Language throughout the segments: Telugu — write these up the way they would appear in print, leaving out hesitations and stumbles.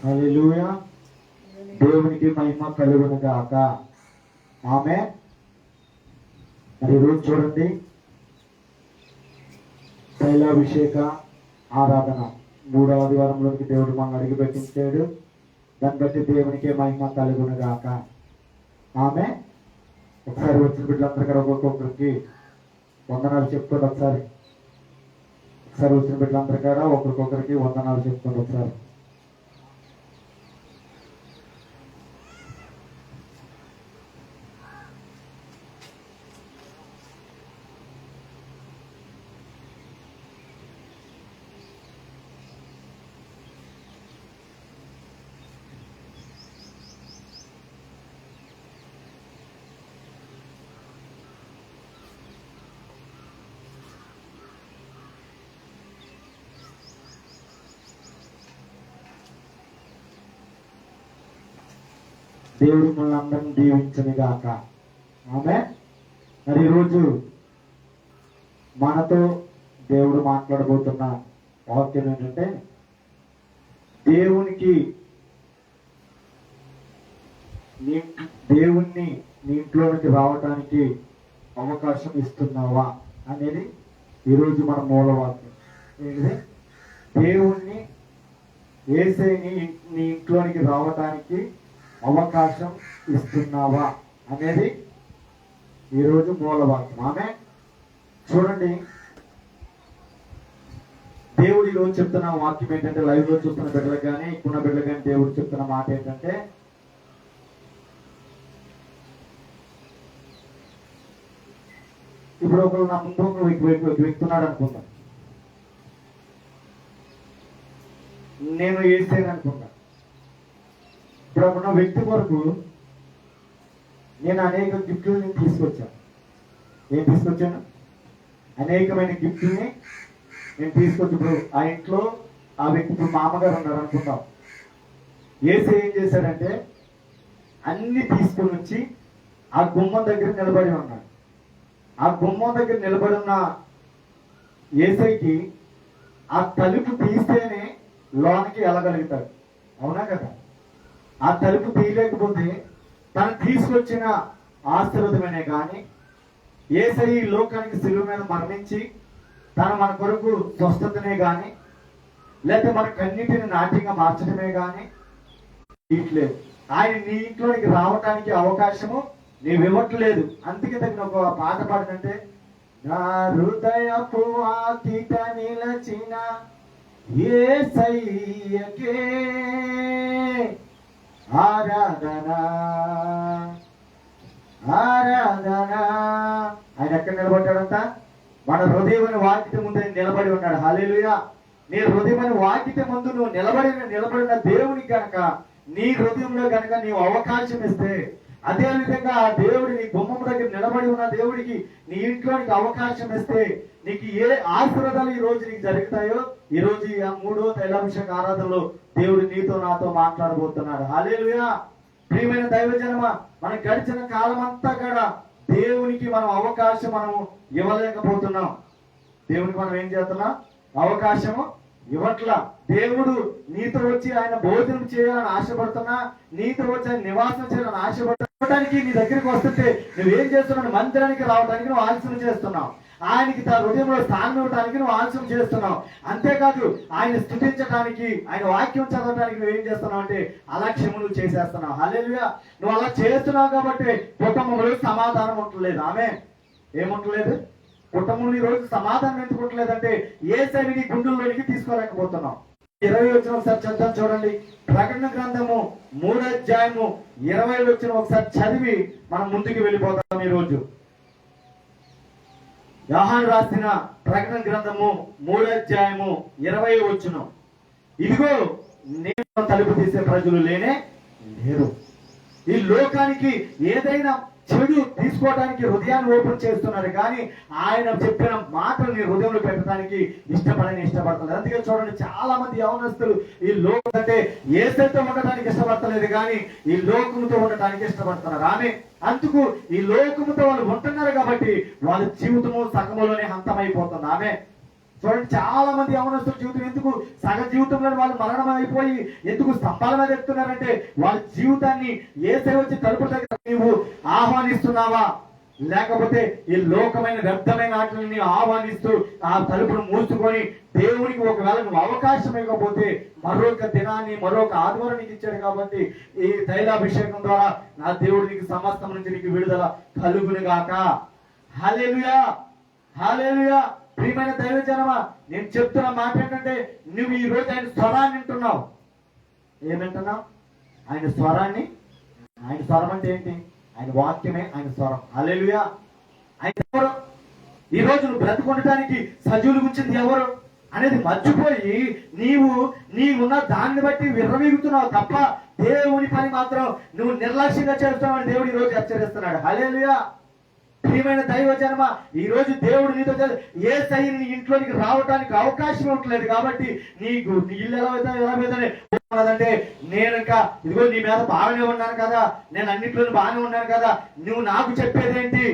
హల్లెలూయా. దేవునికి మహిమ కలుగును గాక. ఆమేన్. మరి రోజు చూడండి, తైలాభిషేక ఆరాధన 3వ ఆదివారంలోకి దేవుడు మనం అడిగి పెట్టించాడు. దాన్ని బట్టి దేవునికి మహిమ కలుగును గాక. ఆమేన్. ఒకసారి వచ్చిన బిడ్డలందరూ కూడా ఒక్కొక్కరికి వందనాలు చెప్పుకోండి. ఒకసారి వచ్చిన బిడ్డలందరూ కూడా ఒకరికొకరికి వందనాలు చెప్పుకోండి. ఒకసారి దేవుడు మనల్ని అందరిని దీవించను గాక. ఆమేన్. మరి ఈరోజు మనతో దేవుడు మాట్లాడబోతున్న వాక్యం ఏంటంటే, దేవుణ్ణి నీ ఇంట్లోనికి రావటానికి అవకాశం ఇస్తున్నావా అనేది ఈరోజు మన మూలవాక్యం. ఏంటిది? దేవుణ్ణి యేసయ్యని నీ ఇంట్లోనికి రావటానికి అవకాశం ఇస్తున్నావా అనేది ఈరోజు మూలవాక్యం. ఆమె చూడండి, దేవుడు ఈరోజు చెప్తున్న వాక్యం ఏంటంటే, లైవ్ లో చూస్తున్న బిడ్డలకు కానీ ఇప్పుడున్న బిడ్డలకు కానీ దేవుడు చెప్తున్న మాట ఏంటంటే, ఇప్పుడు ఒకరు నా ముందు ఒక వ్యక్తి ఉన్నాడు అనుకుంటా, నేను వేసాను అనుకుంటా. ఇప్పుడు ఉన్న వ్యక్తి కొరకు నేను అనేక గిఫ్ట్ని తీసుకొచ్చాను. ఏం తీసుకొచ్చాను? అనేకమైన గిఫ్ట్ని నేను తీసుకొచ్చి, ఇప్పుడు ఆ ఇంట్లో ఆ వ్యక్తి ఇప్పుడు మామగారు ఉన్నారు అనుకుంటాం. ఏసీ ఏం చేశాడంటే అన్ని తీసుకొని వచ్చి ఆ గుమ్మం దగ్గర నిలబడి ఉన్నాడు. ఆ గుమ్మం దగ్గర నిలబడి ఉన్న ఏసైకి ఆ తలుపు తీస్తేనే లోనికి వెళ్ళగలుగుతాడు. అవునా కదా? ఆ తలుపు తీయలేకపోతే తను తీసుకొచ్చిన ఆశీర్వాదమనే కానీ, యేసయ్య ఈ లోకానికి శిలువ మీద మరణించి తను మన కొరకు స్వస్థతనే కానీ, లేకపోతే మన కన్నిటిని నాట్యంగా మార్చడమే కానీ ఇట్లేదు. ఆయన నీ ఇంట్లోనికి రావటానికి అవకాశము నీవు ఇవ్వట్లేదు. అందుకే తగిన ఒక పాట పాడనంటే, నా హృదయపు వాకిట నిలచిన యేసయ్యకే ఆరాధన ఆరాధన. ఆయన ఎక్కడ నిలబడ్డాడంట? మన హృదయమైన వాకిట ముందు నిలబడి ఉన్నాడు. హల్లెలూయా. నీ హృదయమైన వాకిట ముందు నువ్వు నిలబడిన దేవునికి కనుక నీ హృదయంలో కనుక నీవు అవకాశం ఇస్తే, అదే విధంగా ఆ దేవుడి నీ గుమ్మం దగ్గర నిలబడి ఉన్న దేవుడికి నీ ఇంట్లోనికి అవకాశం ఇస్తే నీకు ఏ ఆశీర్వాదాలు ఈ రోజు నీకు జరుగుతాయో, ఈ రోజు ఈ 3వ తైలాభిషేక ఆరాధనలో దేవుడు నీతో నాతో మాట్లాడబోతున్నాడు. హల్లెలూయా. ప్రియమైన దైవజనమ, మనం గడిచిన కాలం అంతా కూడా దేవునికి మనం అవకాశం మనం ఇవ్వలేకపోతున్నాం. దేవునికి మనం ఏం చేస్తున్నాం? అవకాశము ఇవ్వట్లా. దేవుడు నీతో వచ్చి ఆయన భోజనం చేయాలని ఆశపడుతున్నా, నీతో వచ్చి ఆయన నివాసం చేయాలని ఆశపడటానికి నీ దగ్గరికి వస్తుంటే నువ్వేం చేస్తున్నావు? మందిరానికి రావడానికి నువ్వు ఆలస్యం చేస్తున్నావు. ఆయనకి తన హృదయంలో స్థానం ఇవ్వడానికి నువ్వు ఆలస్యం చేస్తున్నావు. అంతేకాదు ఆయన స్తుతించడానికి, ఆయన వాక్యం చదవడానికి నువ్వేం చేస్తున్నావు అంటే అలక్ష్యము నువ్వు చేసేస్తున్నావు. హల్లెలూయా. నువ్వు అలా చేస్తున్నావు కాబట్టి కుటుంబంలో సమాధానం ఉండలేదు. ఆమె ఏముంటలేదు? కుటుంబంలో ఈ రోజు సమాధానం ఎందుకు ఉండలేదంటే యేసయ్యని గుండెల్లోనికి తీసుకోలేకపోతున్నాం. 20 వచ్చిన ఒకసారి చదువు చూడండి. ప్రకటన గ్రంథము 3వ అధ్యాయము 20 వచ్చిన ఒకసారి చదివి మనం ముందుకు వెళ్ళిపోతాం. ఈ రోజు యోహాను రాసిన ప్రకటన గ్రంథము 3వ అధ్యాయము 20 వచనం, ఇదిగో నేను తలుపు తీసే ప్రజలు లేనే లేరు. ఈ లోకానికి ఏదైనా చెడు తీసుకోవడానికి హృదయాన్ని ఓపెన్ చేస్తున్నారు, కానీ ఆయన చెప్పిన మాటలు నీ హృదయంలో పెట్టడానికి ఇష్టపడుతున్నారు. అందుకే చూడండి, చాలా మంది యవనస్తులు ఈ లోకం అంటే యేసయ్యతో ఉండటానికి ఇష్టపడతలేదు, కానీ ఈ లోకముతో ఉండటానికి ఇష్టపడుతున్నారు. ఆమె అందుకు ఈ లోకముతో వాళ్ళు ఉంటున్నారు కాబట్టి వాళ్ళ జీవితము సగములోనే అంతమైపోతుంది. ఆమె చూడండి, చాలా మంది యవనస్తుల జీవితం ఎందుకు సగ జీవితంలో వాళ్ళు మరణం అయిపోయి ఎందుకు స్తంభాల మీద ఎక్కుతున్నారంటే వాళ్ళ జీవితాన్ని యేసయ్య వచ్చి తలుపు దగ్గర నీవు ఆహ్వానిస్తున్నావా, లేకపోతే ఈ లోకమైన వ్యర్థమైన వాటిని నీవు ఆహ్వానిస్తూ ఆ తలుపును మూసుకొని దేవునికి ఒకవేళ నువ్వు అవకాశం ఇవ్వకపోతే మరొక దినాన్ని మరొక ఆదివారం నీకు ఇచ్చాడు కాబట్టి ఈ తైలాభిషేకం ద్వారా నా దేవుడు నీకు సమస్తం నుంచి నీకు విడుదల కలుగును గాక. హల్లెలూయా, హల్లెలూయా. ప్రియమైన దైవజనమా, నేను చెప్తున్న మాట ఏంటంటే నువ్వు ఈ రోజు ఆయన స్వరాన్ని వింటున్నావు. ఏమింటున్నావు? ఆయన స్వరాన్ని. ఆయన స్వరం అంటే ఏంటి? ఆయన వాక్యమే ఆయన స్వరం. హల్లెలూయా. ఆయన ఎవరు? ఈ రోజు నువ్వు బ్రతుకుండటానికి సజీవులు ఉంచింది ఎవరు అనేది మర్చిపోయి నీవున్న దాన్ని బట్టి విర్రవీగుతున్నావు తప్ప దేవుని పని మాత్రం నువ్వు నిర్లక్ష్యంగా చేస్తున్నావు. దేవుడు ఈ రోజు హెచ్చరిస్తున్నాడు. హల్లెలూయా. ప్రియమైన దైవజనమా, ఈ రోజు దేవుడు నీతో యేసయ్య నీ ఇంట్లోనికి రావడానికి అవకాశం ఇవ్వట్లేదు కాబట్టి నీకు నీ ఇల్లు ఎలా అంటే నేను ఇంకా ఇదిగో నీ మీద బాగానే ఉన్నాను కదా, నేను అన్నింటిలో బాగానే ఉన్నాను కదా, నువ్వు నాకు చెప్పేదేంటి?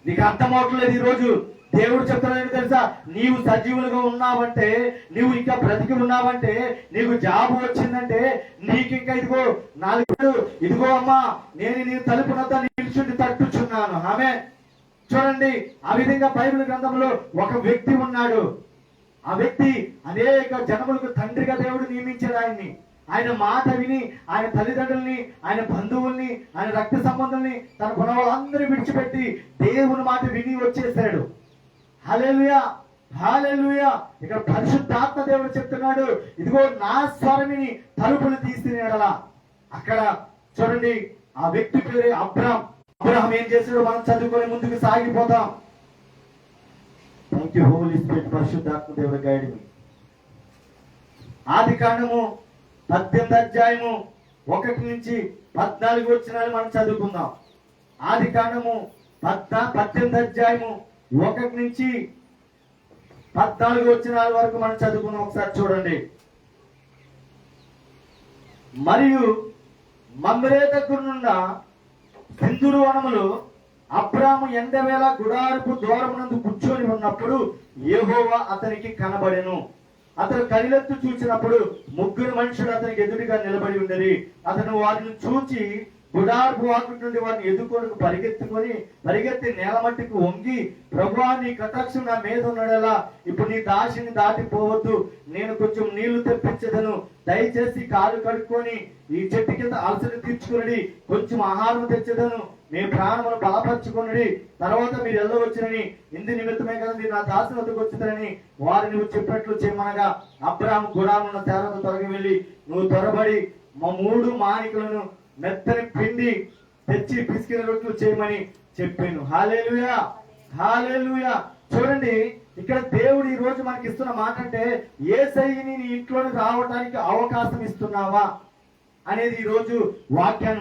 నీకు అర్థం అవట్లేదు. ఈ రోజు దేవుడు చెప్తున్నాడు తెలుసా, నీవు సజీవులుగా ఉన్నావంటే, నీవు ఇంకా బ్రతికి ఉన్నావంటే, నీకు జాబ్ వచ్చిందంటే, నీకు ఇంకా ఇదిగో 4 ఇదిగో అమ్మా నేను నీ తలుపునంతా నిల్చుండి తట్టుచున్నాను. ఆమె చూడండి, ఆ విధంగా బైబిల్ గ్రంథంలో ఒక వ్యక్తి ఉన్నాడు. ఆ వ్యక్తి అనేక జనములకు తండ్రిగా దేవుడు నియమించాడు ఆయన్ని. ఆయన మాట విని ఆయన తల్లిదండ్రుల్ని, ఆయన బంధువుల్ని, ఆయన రక్త సంబంధుల్ని, తన గుణవాళ్ళందరూ విడిచిపెట్టి దేవుని మాట విని వచ్చేసాడు. హల్లెలూయా, హల్లెలూయా. ఇక్కడ పరిశుద్ధాత్మ దేవుడు చెప్తున్నాడు, ఇదిగో నా స్వరమిని తలుపులు తీసినలా. అక్కడ చూడండి, ఆ వ్యక్తి పేరు అబ్రాహాం. అబ్రాహాం ఏం చేశాడో మనం చదువుకొని ముందుకు సాగిపోతాం. Thank you Holy Spirit. పరిశుద్ధాత్మ దేవుడు గైడ్ మీ. ఆదికాండము 18వ అధ్యాయము 1 నుంచి 14 వచనాలు మనం చదువుకుందాం. ఆదికాండము 18వ అధ్యాయము 1 నుంచి 14 వచనాల వరకు మనం చదువుకున్నాం. ఒకసారి చూడండి. మరియు మమ్రే దగ్గరున్న సింధూరు వనములు అబ్రాము ఎండవేళ గుడారపు ద్వారమునందు కూర్చొని ఉన్నప్పుడు యెహోవా అతనికి కనబడెను. అతను కనిలెత్తు చూసినప్పుడు 3 మనుషులు అతనికి ఎదురుగా నిలబడి ఉండేది. అతను వారిని చూచి గుడారపు వాకి నుండి వారిని ఎదుర్కొనకు పరిగెత్తి నేల మట్టికి వంగి, ప్రభువా నీ కటాక్షం నా మీద ఉన్నాడేలా, ఇప్పుడు నీ దాసిని దాటిపోవద్దు, నేను కొంచెం నీళ్లు తెప్పించదను, దయచేసి కాలు కడుక్కొని ఈ చెట్టు కింద అలసట తీర్చుకుని కొంచెం ఆహారం తెచ్చదను, మీ ప్రాణమును బలపరచుకుని తర్వాత మీరు వెళ్ళవచ్చునని, ఇందు నిమిత్తమే కదా మీరు నా దాసుని వద్దకు వచ్చుతారని వారిని నువ్వు చెప్పినట్లు చేయమనగా, అబ్రాహాము గుడారమున్న తేరతో తొలగి వెళ్ళి, నువ్వు త్వరబడి మా 3 మానికలను మెత్తని పిండి తెచ్చి పిసికిన రొట్టెలు చేయమని చెప్పాను. హల్లెలూయా, హల్లెలూయా. చూడండి, ఇక్కడ దేవుడు ఈ రోజు మనకి ఇస్తున్న మాట అంటే, యేసయ్యని నీ ఇంట్లోకి రావడానికి అవకాశం ఇస్తున్నావా అనేది ఈ రోజు వాక్యం.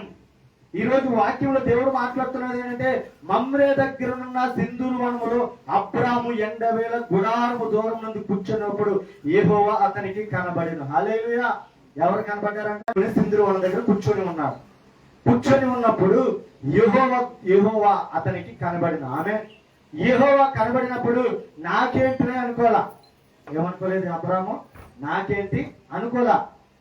ఈ రోజు వాక్యంలో దేవుడు మాట్లాడుతున్నది ఏంటంటే, మమ్రే దగ్గరనున్న సింధూరు వనములో అబ్రాము ఎండవేళ గుడారము దూరం నుండి కూర్చున్నప్పుడు యెహోవా అతనికి కనబడెను. హల్లెలూయా. ఎవరు కనబడ్డారంటే, సింధూరు వనం దగ్గర కూర్చొని ఉన్నారు. కూర్చొని ఉన్నప్పుడు యెహోవా అతనికి కనబడిన. ఆమె యెహోవా కనబడినప్పుడు నాకేంటి అనుకోలా. ఏమనుకోలేదు అబ్రాము, నాకేంటి అనుకోలా.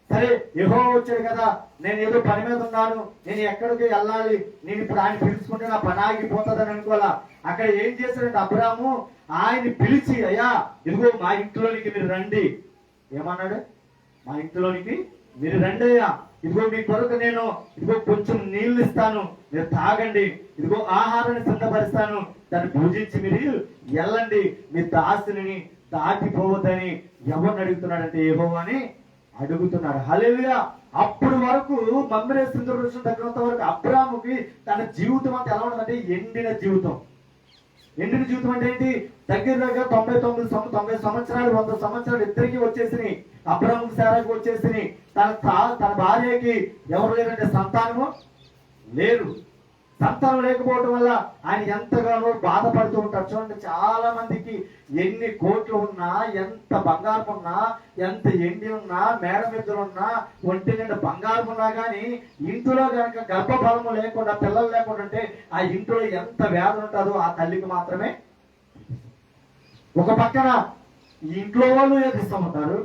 సరే యెహోవా వచ్చాడు కదా, నేను ఏదో పని మీద ఉన్నాను, నేను ఎక్కడికి వెళ్ళాలి, నేను ఇప్పుడు ఆయన పిలుచుకుంటే నా పని ఆగిపోతుందని అనుకోలా. అక్కడ ఏం చేశాడంటే అబ్రాము ఆయన్ని పిలిచి, అయ్యా ఇదిగో మా ఇంట్లోనికి మీరు రండి. ఏమన్నాడు? మా ఇంట్లోనికి మీరు రండి అయ్యా, ఇదిగో మీ కొరకు నేను ఇదిగో కొంచెం నీళ్లు ఇస్తాను, మీరు తాగండి, ఇదిగో ఆహారాన్ని సిద్ధపరుస్తాను, దాన్ని పూజించి మీరు వెళ్ళండి, మీ దాసుని దాటిపోవద్దని ఎవరిని అడుగుతున్నాడంటే యెహోవాని అడుగుతున్నాడు. హల్లెలూయా. అప్పుడు వరకు మమ్రే సింధూరు దగ్గరంత వరకు అబ్రాముకి తన జీవితం అంతా ఎలా ఉండదంటే ఎండిన జీవితం. ఎండిన జీవితం అంటే ఏంటి? దగ్గర 90 సంవత్సరాలు 100 సంవత్సరాలు ఇద్దరికి వచ్చేసినాయి. అబ్రాము శారాకు వచ్చేసినాయి. తన భార్యకి ఎవరు లేరంటే సంతానము లేరు. సంతానం లేకపోవడం వల్ల ఆయన ఎంతగానో బాధపడుతూ ఉంటారు. చూడండి, చాలా మందికి ఎన్ని కోట్లు ఉన్నా, ఎంత బంగారం ఉన్నా, ఎంత ఎండి ఉన్నా, మేడ మిద్దలు ఉన్నా, ఒంటి నిండా బంగారం ఉన్నా కానీ ఇంట్లో కనుక గర్భఫలము లేకుండా, పిల్లలు లేకుండా ఉంటే ఆ ఇంట్లో ఎంత వేదన ఉంటుందో ఆ తల్లికి మాత్రమే. ఒక పక్కన ఇంట్లో వాళ్ళు ఏదిస్తూ ఉంటారు,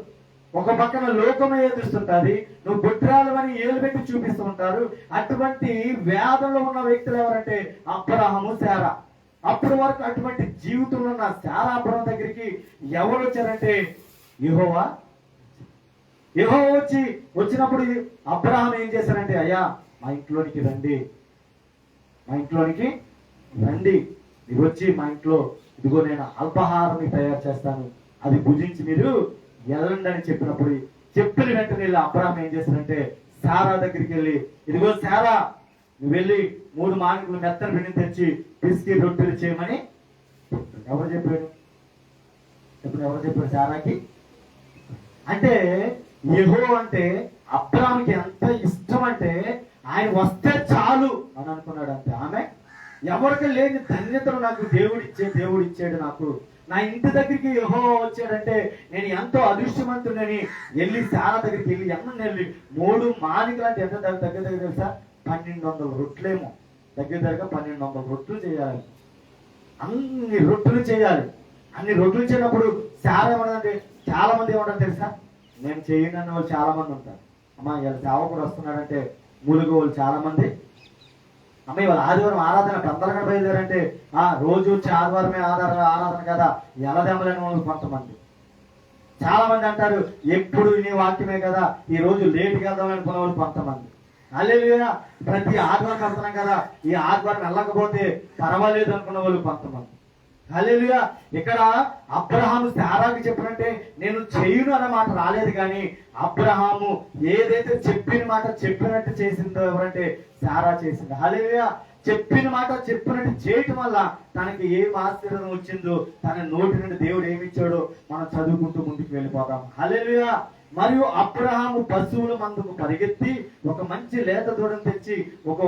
ఒక పక్కన లోకమే ఏదిస్తుంటారు, నువ్వు బుట్రాలు అని ఏలు పెట్టి చూపిస్తూ ఉంటారు. అటువంటి వేదంలో ఉన్న వ్యక్తులు ఎవరంటే అబ్రహాము, శారా. అప్పటి వరకు అటువంటి జీవితంలో ఉన్న శారా అబ్రహాం దగ్గరికి ఎవరు వచ్చారంటే యెహోవా వచ్చినప్పుడు అబ్రహాం ఏం చేశారంటే, అయ్యా మా ఇంట్లోనికి రండి, మీరు వచ్చి మా ఇంట్లో ఇదిగో నేను అల్పాహారం తయారు చేస్తాను, అది భుజించి మీరు వెళ్ళండి అని చెప్పినప్పుడు చెప్పిన వెంటనే అబ్రహాం ఏం చేశారంటే శారా దగ్గరికి వెళ్ళి, ఇదిగో శారా నువ్వు వెళ్ళి 3 మానికలు మెత్తని పిండిని తెచ్చి పిసికి రొట్టెలు చేయమని ఎవరు చెప్పాడు? ఎవరు చెప్పారు శారాకి? అంటే యెహోవా అంటే అబ్రహాంకి ఎంత ఇష్టం అంటే ఆయన వస్తే చాలు అని అనుకున్నాడు అంతే. ఆమె ఎవరికి లేని ధన్యతను నాకు దేవుడు ఇచ్చాడు, నాకు నా ఇంటి దగ్గరికి యెహోవా వచ్చాడంటే నేను ఎంతో అదృష్టవంతుడని వెళ్ళి శారా దగ్గరికి వెళ్ళి వెళ్ళి 3 మానికలు అంటే ఎంత దగ్గర తెలుసా? 1200 రొట్టెలేమో, దగ్గరగా 1200 రొట్టెలు చేయాలి. అన్ని రొట్టెలు చేయాలి. అన్ని రొట్టెలు చేయనప్పుడు శారా ఏమన్నదంటే, చాలా మంది ఏమంటారు తెలుసా, నేను చేయను అన్న వాళ్ళు చాలా మంది ఉంటారు. అమ్మ ఇలా సేవకుడు వస్తున్నాడంటే మూలుగు వాళ్ళు చాలా మంది, అమ్మ ఇవాళ ఆదివారం ఆరాధన తొందరగా బయలుదేరంటే రోజు వచ్చి ఆదివారమే ఆరాధన కదా ఎలదెమ్మలేని వాళ్ళు కొంతమంది. చాలా మంది అంటారు ఎప్పుడు నీ వాక్యమే కదా ఈ రోజు లేట్గా వెళ్దాం అనుకున్న వాళ్ళు కొంతమంది. హల్లెలూయా, ప్రతి ఆదివారం వెళ్తున్నాం కదా ఈ ఆదివారం వెళ్ళకపోతే పర్వాలేదు అనుకున్న వాళ్ళు కొంతమంది. హల్లెలూయా. ఇక్కడ అబ్రహాము శారాకి చెప్పినట్టే నేను చేయను అన్న మాట రాలేదు, కానీ అబ్రహాము ఏదైతే చెప్పిన మాట చెప్పినట్టు చేసిందో ఎవరంటే శారా చేసింది. హల్లెలూయా. చెప్పిన మాట చెప్పినట్టు చేయటం వల్ల తనకి ఏం ఆశీర్వాదం వచ్చిందో, తన నోటి నుండి దేవుడు ఏమిచ్చాడో మనం చదువుకుంటూ ముందుకు వెళ్ళిపోతాం. హల్లెలూయా. మరియు అబ్రహాము పశువుల మందుకు పరిగెత్తి ఒక మంచి లేత దూడను తెచ్చి ఒక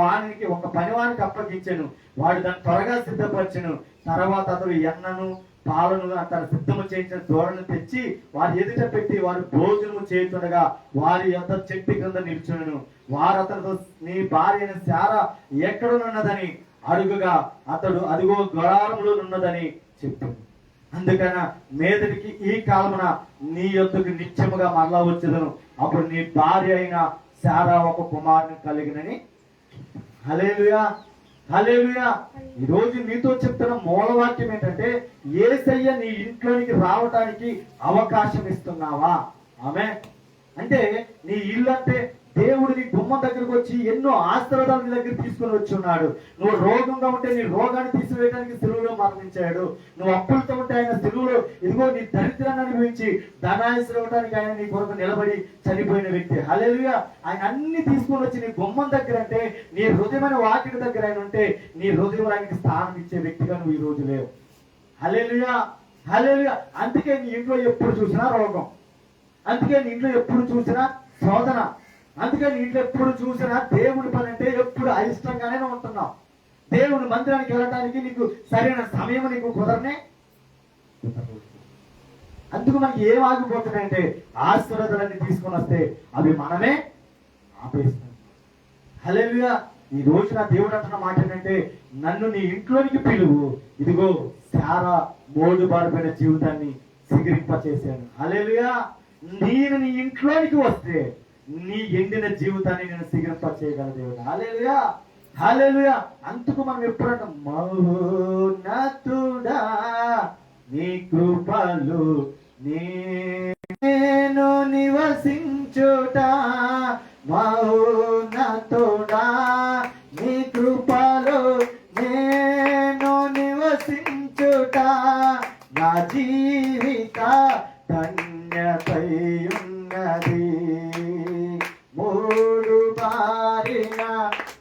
పనివానికి అప్పగించాను, వాడు దాన్ని త్వరగా సిద్ధపరచను. తర్వాత అతడు ఎన్నను పాలను తన సిద్ధము చేయించిన దూడను తెచ్చి వారి ఎదుట పెట్టి వారు భోజనము చేయుతుండగా వారి యొక్క చెట్టు కింద నిల్చును. వారు అతనితో నీ భార్య అయిన శారా ఎక్కడనున్నదని అడుగుగా అతడు అదిగో గుడారములో ఉన్నదని చెప్పింది. అందుకన మీదటికి ఈ కాలమున నీ యొద్దకు నిత్యముగా మరలా వచ్చేదను, అప్పుడు నీ భార్య అయిన శారా ఒక కుమారుని కలిగినని. హల్లెలూయా, హల్లెలూయా. ఈ రోజు నీతో చెప్తున్న మూలవాక్యం ఏంటంటే యేసయ్య నీ ఇంట్లోనికి రావటానికి అవకాశం ఇస్తున్నావా? ఆమె అంటే నీ ఇల్లు అంటే దేవుడు నీ గుమ్మం దగ్గరకు వచ్చి ఎన్నో ఆశీర్వాదాలు నీ దగ్గర తీసుకొని వచ్చి ఉన్నాడు. నువ్వు రోగంగా ఉంటే నీ రోగాన్ని తీసివేయడానికి సిలువలో మరణించాడు. నువ్వు అప్పులతో ఉంటే ఆయన సిలువలో ఇదిగో నీ దరిద్రాన్ని అనుభవించి ధనాశీర్వాదానికి ఇవ్వడానికి ఆయన నీ కొరకు నిలబడి చనిపోయిన వ్యక్తి. హల్లెలూయా. ఆయన అన్ని తీసుకొని వచ్చి నీ గుమ్మం దగ్గర అంటే నీ హృదయమైన వాకిటి దగ్గర ఆయన ఉంటే నీ హృదయం ఆయనకి స్థానం ఇచ్చే వ్యక్తిగా నువ్వు ఈ రోజు లేవు. హల్లెలూయా, హల్లెలూయా. అందుకే నీ ఇంట్లో ఎప్పుడు చూసినా రోగం, అందుకే నీ ఇంట్లో ఎప్పుడు చూసినా శోధన, అందుకే నీ ఇంట్లో ఎప్పుడు చూసినా దేవుడి పని అంటే ఎప్పుడు అయిష్టంగానే ఉంటున్నావు. దేవుని మందిరానికి వెళ్ళడానికి నీకు సరైన సమయం నీకు కుదరనే. అందుకు మనకి ఏం ఆగిపోతున్నాయంటే ఆశీర్వాదాలన్నీ తీసుకొని వస్తే అవి మనమే ఆపేస్తాం. హల్లెలూయా. ఈ రోజు నా దేవుడు అంటున్న మాట ఏంటంటే నన్ను నీ ఇంట్లోనికి పిలువు, ఇదిగో శారా మోడు బారిపోయిన జీవితాన్ని సిగిరింప చేశాను. హల్లెలూయా. నేను నీ ఇంట్లోనికి వస్తే నీ ఎండిన జీవితాన్ని నేను సిగిరింప చేయగల దేవుడు. హల్లెలూయా, హల్లెలూయా. అందుకు మనం ఎప్పుడంటే మహోన్నతుడా నీ కృపలు నేను నివసించుట, మహోన్నతుడా నీ కృపలు నేను నివసించుట, నా జీవిత ధన్యతయున్నది. మూడు బారిన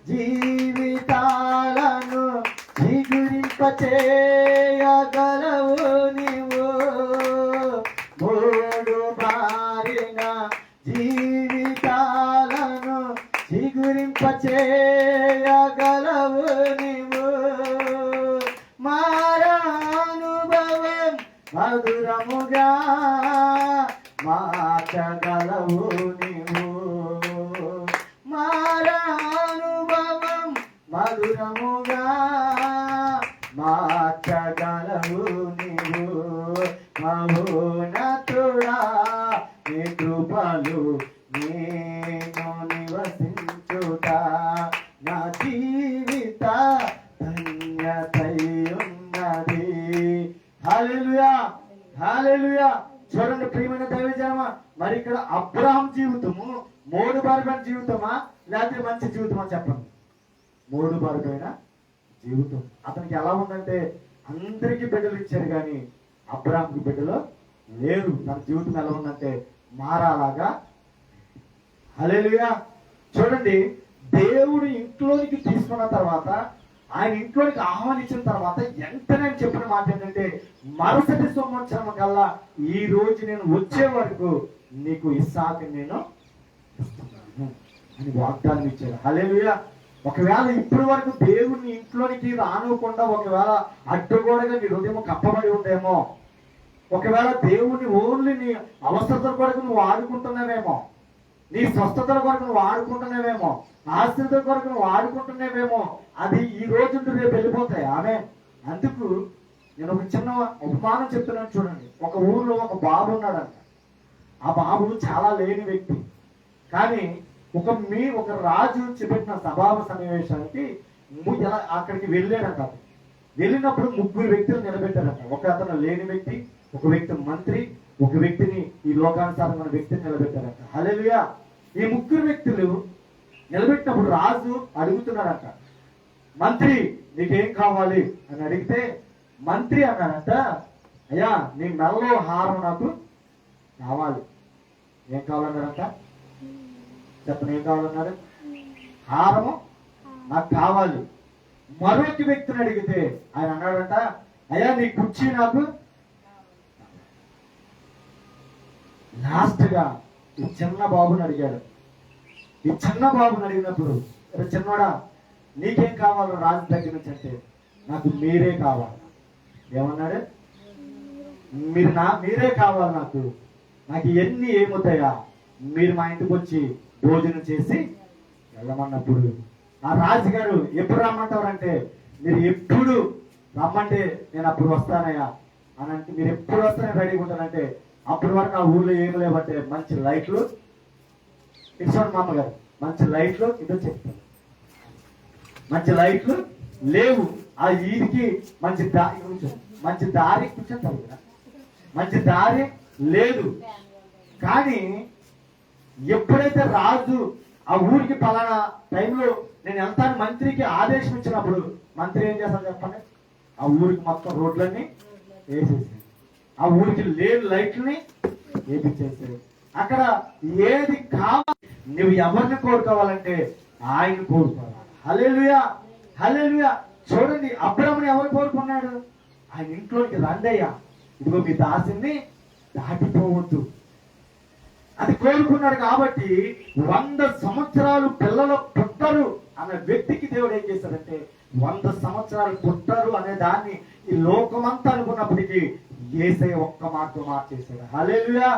జీవితాలను చిగురింపచేయగలవు నీవు, మూడు బారిన జీవితాలను చిగురింపచేయగలవు నీవు. మారానుభవం మధురముగా మార్చగలవు నీవు, మారానుభవం మధురముగా మార్చగలవు నీవు. మహోన్నతుడా నీ కృపలు నేను నివసించుట నా జీవిత ధన్యతయున్నది. హల్లెలూయా, హల్లెలూయా. చూడండి ప్రియమైన దైవజనమ, మరి ఇక్కడ అబ్రహాం జీవితము మూడు బారుగైన జీవితమా లేకపోతే మంచి జీవితమా చెప్పండి. మూడు బారుగైన జీవితం. అతనికి ఎలా ఉందంటే అందరికీ బిడ్డలు ఇచ్చారు కానీ అబ్రహాంకి బిడ్డలు లేరు. తన జీవితం ఎలా ఉందంటే మారాలాగా. హల్లెలూయా. చూడండి, దేవుడు ఇంట్లోనికి తీసుకున్న తర్వాత, ఆయన ఇంట్లోనికి ఆహ్వానించిన తర్వాత వెంటనే చెప్పిన మాట ఏంటంటే మరుసటి సంవత్సరం కల్లా ఈ రోజు నేను వచ్చే వరకు నీకు ఇస్సాకుని నేను ఇస్తున్నాను అని వాగ్దానం ఇచ్చాడు. హల్లెలూయా. ఒకవేళ ఇప్పటి వరకు దేవుడిని ఇంట్లోనికి రానివ్వకుండా ఒకవేళ అడ్డుగోడగా నీ హృదయం కప్పబడి ఉందేమో, ఒకవేళ దేవుడిని ఓన్లీ నీ అవసరతల కొరకు నువ్వు వాడుకుంటున్నావేమో, నీ స్వస్థతల కొరకు నువ్వు వాడుకుంటున్నావేమో, ఆశ్రితుల కొరకు నువ్వు వాడుకుంటున్నావేమో, అది ఈ రోజు రేపు వెళ్ళిపోతాయి. ఆమె అందుకు నేను ఒక చిన్న ఉపమానం చెప్తున్నాను చూడండి. ఒక ఊర్లో ఒక బాబు ఉన్నాడంట. ఆ బాబు చాలా లేని వ్యక్తి. కానీ ఒక రాజు చెప్పిన సభావ సన్నివేశానికి ఎలా అక్కడికి వెళ్ళాడంట. వెళ్ళినప్పుడు ముగ్గురు వ్యక్తులు నిలబెట్టారంట. ఒక అతను లేని వ్యక్తి, ఒక వ్యక్తి మంత్రి, ఒక వ్యక్తిని ఈ లోకానుసారమైన వ్యక్తిని నిలబెట్టారంట. హల్లెలూయా. ఈ ముగ్గురు వ్యక్తులు నిలబెట్టినప్పుడు రాజు అడుగుతున్నాడంట, మంత్రి నీకేం కావాలి అని అడిగితే మంత్రి అన్నాడంట, అయ్యా నీ మెల్లో హారం నాకు కావాలి. ఏం కావాలన్నాడంట? చెప్పండి, ఏం కావాలన్నారు? హారము నాకు కావాలి. మరొక వ్యక్తిని అడిగితే ఆయన అన్నాడంట, అయ్యా నీ కుర్చీ నాకు. లాస్ట్ గా ఈ చిన్న బాబుని అడిగాడు. ఈ చిన్న బాబుని అడిగినప్పుడు, చిన్నోడా నీకేం కావాలో రాజు దగ్గర నుంచి అంటే నాకు మీరే కావాలి. ఏమన్నాడు? మీరే కావాలి నాకు. నాకు ఇవన్నీ ఏమవుతాయా, మీరు మా ఇంటికి వచ్చి భోజనం చేసి వెళ్ళమన్నప్పుడు ఆ రాజుగారు ఎప్పుడు రమ్మంటారంటే మీరు ఎప్పుడు రమ్మంటే నేను అప్పుడు వస్తానయ్యా అని అంటే, మీరు ఎప్పుడు వస్తానని రెడీగా ఉంటానంటే అప్పటి వరకు ఆ ఊర్లో ఏమి లేవంటే మంచి లైట్లు ఇచ్చాడు మా అమ్మగారు. మంచి లైట్లు ఇదో చెప్తాను, మంచి లైట్లు లేవు. ఆ వీధికి మంచి దారి కూర్చొని మంచి దారి కూర్చొని మంచి దారి లేదు. కానీ ఎప్పుడైతే రాజు ఆ ఊరికి పలానా టైంలో నేను వెళ్తాను మంత్రికి ఆదేశం ఇచ్చినప్పుడు మంత్రి ఏం చేస్తాను చెప్పండి? ఆ ఊరికి మొత్తం రోడ్లన్నీ వేసేసి ఆ ఊరికి లేని లైట్లని వేపించేసారు. అక్కడ ఏది కావాలి నువ్వు ఎవరిని కోరుకోవాలంటే ఆయన కోరుకోవాలి. హల్లెలూయా, హల్లెలూయా. చూడండి, అబ్రాహాముని ఎవరు కోరుకున్నాడు? ఆయన ఇంట్లోకి రండయ్యా, ఇదిగో మీ దాసిని దాటిపోవద్దు అది కోరుకున్నాడు. కాబట్టి 100 సంవత్సరాలు పిల్లలు పుట్టరు అన్న వ్యక్తికి దేవుడు ఏం చేశాడంటే 100 సంవత్సరాలు పుట్టరు అనే దాన్ని ఈ లోకమంతా అనుకున్నప్పటికీ యేసయ్య ఒక్క మాటతో మార్చేశాడు. హల్లెలూయా.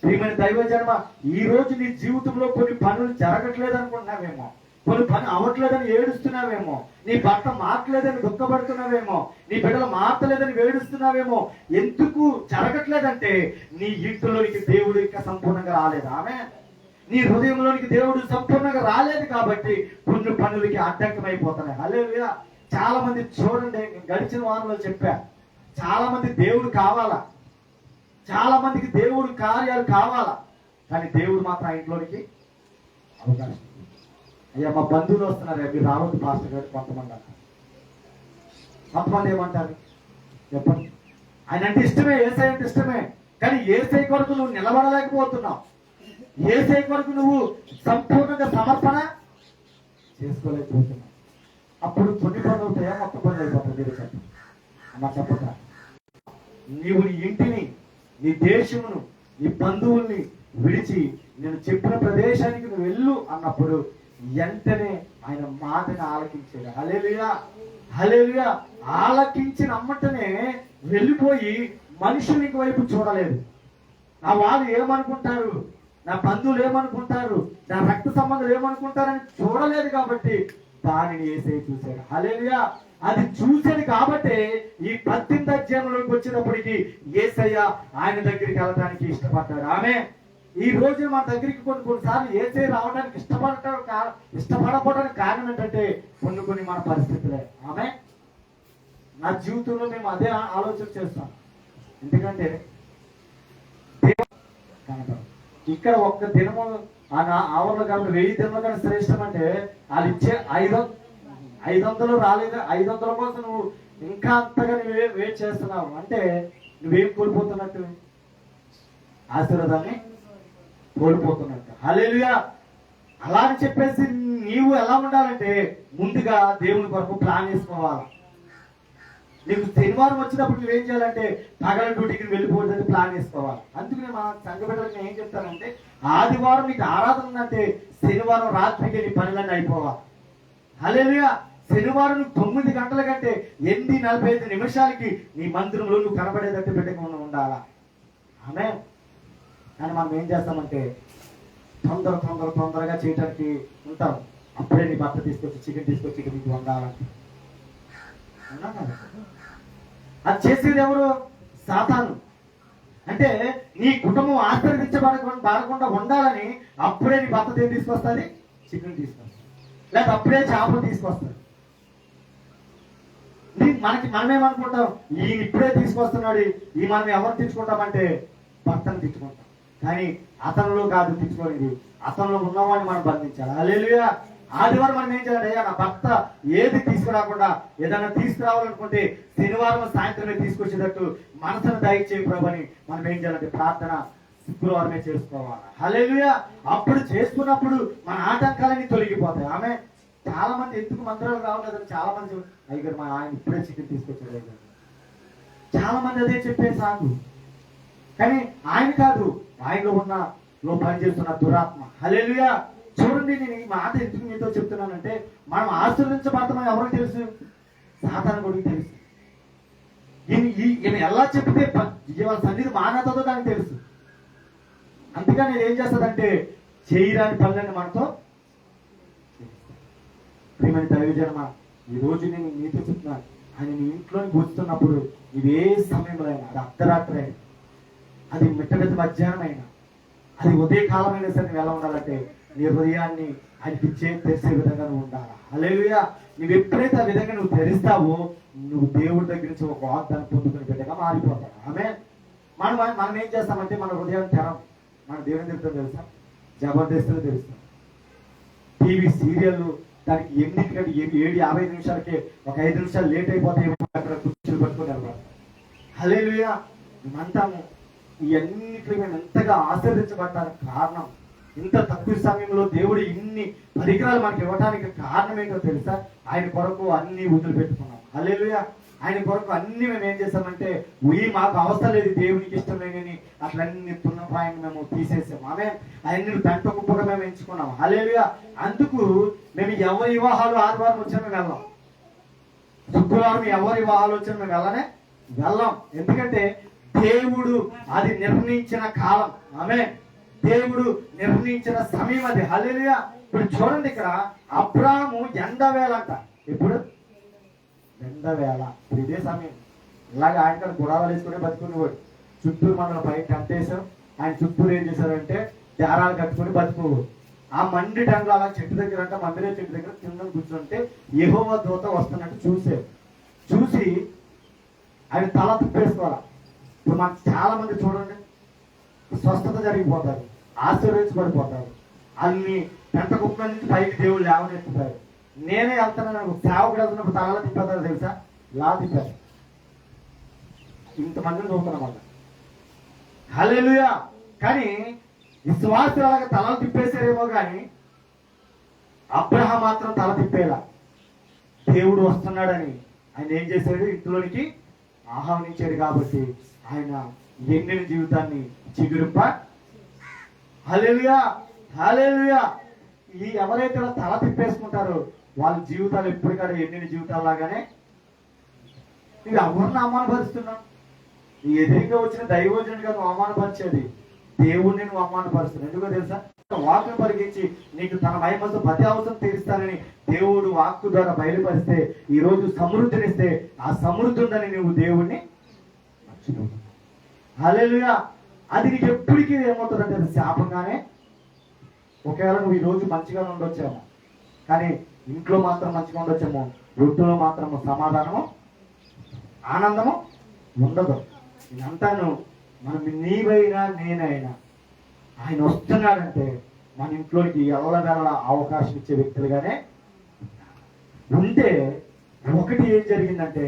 ప్రియమైన దైవజనమ, ఈ రోజు నీ జీవితంలో కొన్ని పనులు జరగట్లేదు అనుకుంటున్నావేమో, కొన్ని పని అవ్వట్లేదని ఏడుస్తున్నావేమో, నీ భర్త మారట్లేదని దుఃఖపడుతున్నావేమో, నీ బిడ్డలు మారట్లేదని వేడుస్తున్నావేమో. ఎందుకు జరగట్లేదంటే నీ ఇంటిలోనికి దేవుడు ఇంకా సంపూర్ణంగా రాలేదు. ఆమె నీ హృదయంలోనికి దేవుడు సంపూర్ణంగా రాలేదు కాబట్టి కొన్ని పనులకి ఆటంకమైపోతున్నాయి. హల్లెలూయా. చాలా మంది చూడండి, గడిచిన వారంలో చెప్పా, చాలా మంది దేవుడు కావాలా, చాలా మందికి దేవుడు కార్యాలు కావాలా, కానీ దేవుడు మాత్రం ఆ ఇంట్లోనికి అవకాశం. అయ్యా మా బంధువులు వస్తున్నారు, మీరు రావద్దు పాస్టర్ గారు కొంతమంది అంటారు. కొంతమంది ఏమంటారు చెప్పండి? ఆయన అంటే ఇష్టమే, ఏసై అంటే ఇష్టమే, కానీ ఏసై కొరకు నువ్వు నిలబడలేకపోతున్నావు, ఏసై కొరకు నువ్వు సంపూర్ణంగా సమర్పణ చేసుకోలేకపోతున్నావు. అప్పుడు కొన్ని పనులు అవుతాయా, మొత్తం పనులు అయిపోతాయి. మీరు చెప్పండి అమ్మా, చెప్పక నీవు నీ ఇంటిని, నీ దేశమును, నీ బంధువుల్ని విడిచి నేను చెప్పిన ప్రదేశానికి నువ్వు వెళ్ళు అన్నప్పుడు వెంటనే ఆయన మాటని ఆలకించాడు. హల్లెలూయా, హల్లెలూయా. ఆలకించిన అమ్మటనే వెళ్ళిపోయి మనుషులు ఇంక వైపు చూడలేదు. నా వాళ్ళు ఏమనుకుంటారు, నా బంధువులు ఏమనుకుంటారు, నా రక్త సంబంధులు ఏమనుకుంటారని చూడలేదు. కాబట్టి దానిని యేసయ్య చూశాడు. హల్లెలూయా. అది చూశాడు కాబట్టి ఈ 18 అధ్యాయంలోకి వచ్చినప్పటికీ యేసయ్య ఆయన దగ్గరికి వెళ్ళడానికి ఇష్టపడ్డాడు. ఆమె ఈ రోజు మన దగ్గరికి కొన్నిసార్లు యేసయ్య రావడానికి ఇష్టపడకపోవడానికి కారణం ఏంటంటే కొన్ని మన పరిస్థితులే. ఆమె నా జీవితంలో మేము అదే ఆలోచన చేస్తాం. ఎందుకంటే ఇక్కడ ఒక్క దినము ఆవర్ల కాలం 1000 దినముల కన్నా శ్రేష్టం అంటే వాళ్ళు ఇచ్చే 500 రాలేదు. 500 కోసం నువ్వు ఇంకా అంతగా నువ్వు వెయిట్ చేస్తున్నావు అంటే నువ్వేం కోల్పోతున్నట్టు? ఆశీర్వాదాన్ని కోల్పోతున్నట్టు. హల్లెలూయా. అలా అని చెప్పేసి నీవు ఎలా ఉండాలంటే ముందుగా దేవుని కొరకు ప్లాన్ చేసుకోవాలి. నీకు శనివారం వచ్చినప్పుడు నువ్వేం చేయాలంటే పగల డ్యూటీకి వెళ్ళిపోతుందని ప్లాన్ వేసుకోవాలి. అందుకని మా సంఘ బిడ్డలకు నేను ఏం చెప్తానంటే ఆదివారం నీకు ఆరాధన ఉందంటే శనివారం రాత్రికి నీ పనులన్నీ అయిపోవాలి. హల్లెలూయా. శనివారం 9 గంటల కంటే 8:45 నిమిషాలకి నీ మందిరంలో నువ్వు కనబడేటట్టు బిడ్డగా ఉండాలా. ఆమె కానీ మనం ఏం చేస్తామంటే తొందరగా చేయడానికి ఉంటాం. అప్పుడే నీ భర్త చికెన్ తీసుకొచ్చి నీకు వండాలంటే అది చేసేది ఎవరు? సాతాను. అంటే నీ కుటుంబం ఆశీర్వదించబడకుండా ఉండాలని అప్పుడే నీ భర్త ఏం తీసుకొస్తుంది? చికెన్ తీసుకొస్తుంది, లేదా అప్పుడే చేపలు తీసుకొస్తుంది. మనమేమనుకుంటాం, ఈయన ఇప్పుడే తీసుకొస్తున్నాడు, ఈ మనం ఎవరు తెచ్చుకుంటామంటే భర్తను తెచ్చుకుంటాం. కానీ అతనిలో కాదు తెచ్చుకోలేదు, అతనిలో ఉన్నవాడిని మనం బంధించాలి. హల్లెలూయా. ఆదివారం మనం ఏం చేయాలి? నా భర్త ఏది తీసుకురాకుండా ఏదైనా తీసుకురావాలనుకుంటే శనివారం సాయంత్రమే తీసుకొచ్చేటట్టు మనసును దయచేయి ప్రభు అని మనం ఏం చేయాలంటే ప్రార్థన శుక్రవారమే చేసుకోవాలి. హల్లెలూయా. అప్పుడు చేసుకున్నప్పుడు మన ఆటంకాలన్నీ తొలగిపోతాయి. ఆమె చాలా మంది ఎందుకు మంత్రాలు రావట్లేదని చాలా మంది అయ్యారు మా ఆయన ఇప్పుడే చికెన్ తీసుకొచ్చాడు అయ్యారు. చాలా మంది అదే చెప్పే సాగు. కానీ ఆయన కాదు, ఆయనలో పనిచేస్తున్న దురాత్మ. హల్లెలూయా. చూడండి, నేను ఈ మాట ఎందుకు మీతో చెప్తున్నానంటే మనం ఆశీర్వదించబడతామని ఎవరికి తెలుసు? సాతాను కొడుకు తెలుసు. ఈయన ఎలా చెప్తే వాళ్ళ సన్నిధి మానవుతుందో దానికి తెలుసు. అందుకని నేను ఏం చేస్తానంటే చేయరాని పనులని మనతో ప్రియమైన దైవజనమ, ఈ రోజు నేను నీతో చెప్తున్నాను, ఆయన నీ ఇంట్లోని కూర్చున్నప్పుడు ఇదే సమయంలో అయినా, అది అర్ధరాత్రి అయినా, అది మిట్ట మధ్యాహ్నం అయినా, అది ఉదయకాలమైనా సరే నువ్వు ఎలా ఉండాలంటే నీ హృదయాన్ని ఆయనకి తెరిచే విధంగా నువ్వు ఉండాలి. హల్లెలూయా. నువ్వు ఎప్పుడైతే ఆ విధంగా నువ్వు తెరిస్తావో నువ్వు దేవుడి దగ్గర నుంచి ఒక వాగ్దానం పొందుకునే బిడ్డగా మారిపోతావు. ఆమె మనం ఏం చేస్తామంటే మన హృదయాన్ని తెరం. మన దేవుని తెలుస్తాం తెలుసా? జబర్దస్తులు తెలుస్తాం. టీవీ సీరియల్ దానికి 7:50 నిమిషాలకే ఒక 5 నిమిషాలు లేట్ అయిపోతాయి, అక్కడ కుర్చీలు పట్టుకొని వెళ్ళాలి. హల్లెలూయా. మేమంటాము ఇవన్నిటిని మేము ఎంతగా ఆశీర్వదించబడటానికి కారణం, ఇంత తక్కువ సమయంలో దేవుడు ఇన్ని పరికరాలు మనకి ఇవ్వడానికి కారణం ఏంటో తెలుసా? ఆయన కొరకు అన్ని వదిలిపెట్టుకున్నాం. హల్లెలూయా. ఆయన కొరకు అన్ని మేము ఏం చేస్తామంటే మాకు అవసరం లేదు, దేవునికి ఇష్టం లేని అట్లన్నీ తున్నపాయని మేము తీసేసాం. ఆమె ఆయన్ని పెంట కుప్పగా మేము ఎంచుకున్నాం. హల్లెలూయా. అందుకు మేము ఎవరి వివాహాలు ఆదివారం వచ్చినా మేము వెళ్ళాం, శుక్రవారం ఎవరి వివాహాలు వచ్చినా మేము వెళ్ళాం. ఎందుకంటే దేవుడు అది నిర్ణయించిన కాలం. ఆమె దేవుడు నిర్ణయించిన సమయం అది. హల్లెలూయా. ఇప్పుడు చూడండి, ఇక్కడ అబ్రాహాము ఎండవేళంట. ఇప్పుడు ఎండవేళ, ఇప్పుడు ఇదే సమయం. ఇలాగే ఆయన గుడాలు వేసుకుని బతుకునేవాడు. చుట్టూరు మన పై కంటేశాం, ఆయన చుట్టూరు ఏం చేశారంటే దారాలు కట్టుకుని బతుకునేవాడు. ఆ మండి టైంలో అలా చెట్టు దగ్గర అంటే మందిరే చెట్టు దగ్గర కింద కూర్చుంటే యెహోవా దూత వస్తున్నట్టు చూసి ఆయన తల తిప్పేసుకోవాలి. ఇప్పుడు మనకు చాలా మంది చూడండి స్వస్థత జరిగిపోతారు, ఆశీర్వదించబడిపోతారు. అన్ని పెంట కుప్పల నుంచి పైకి దేవుళ్ళు లేవనెత్తుతారు. నేనే వెళ్తున్నాను, సేవకు వెళ్తున్నప్పుడు తలలో తిప్పేస్తారు తెలుసా? ఇలా తిప్పారు. ఇంతమందిని చూస్తున్నాం. హల్లెలూయా. కానీ విశ్వాసులు అలాగే తలలు తిప్పేశారేమో కానీ అబ్రహాం మాత్రం తల తిప్పేలా. దేవుడు వస్తున్నాడని ఆయన ఏం చేశాడు? ఇంట్లోనికి ఆహ్వానించాడు. కాబట్టి ఆయన ఎండిన జీవితాన్ని చిగురింప. హల్లెలూయా. హల్లెలూయా. ఈ ఎవరైతే తల తిప్పేసుకుంటారో వాళ్ళ జీవితాలు ఎప్పటికైనా ఎండిన జీవితాల్లాగానే. ఇది ఎవరిని అవమానపరుస్తున్నాం? ఎదురుగా వచ్చిన దైవజనుడిగా నువ్వు అవమానపరిచేది దేవుడిని నువ్వు అవమానపరుస్తున్నావు. ఎందుకో తెలుసా? వాక్ను పరిగించి నీకు తన మహిమతో ప్రతి అవసరం తీరుస్తానని దేవుడు వాక్కు ద్వారా బయలుపరిస్తే ఈ రోజు సమృద్ధినిస్తే ఆ సమృద్ధి ఉందని నువ్వు దేవుణ్ణి మర్చిపోతావు. హల్లెలూయా. అది నీకు ఎప్పటికీ ఏమవుతుందంటే అది శాపంగానే. ఒకవేళ నువ్వు ఈ రోజు మంచిగా ఉండొచ్చేమో, కానీ ఇంట్లో మాత్రం మంచిగా ఉండొచ్చేమో, రొట్టులో మాత్రం సమాధానము ఆనందము ఉండదు. ఇదంతాను మనం నీవైనా నేనైనా ఆయన వస్తున్నాడంటే మన ఇంట్లోకి ఎల్లవేళ అవకాశం ఇచ్చే వ్యక్తులుగానే ఉంటే, ఒకటి ఏం జరిగిందంటే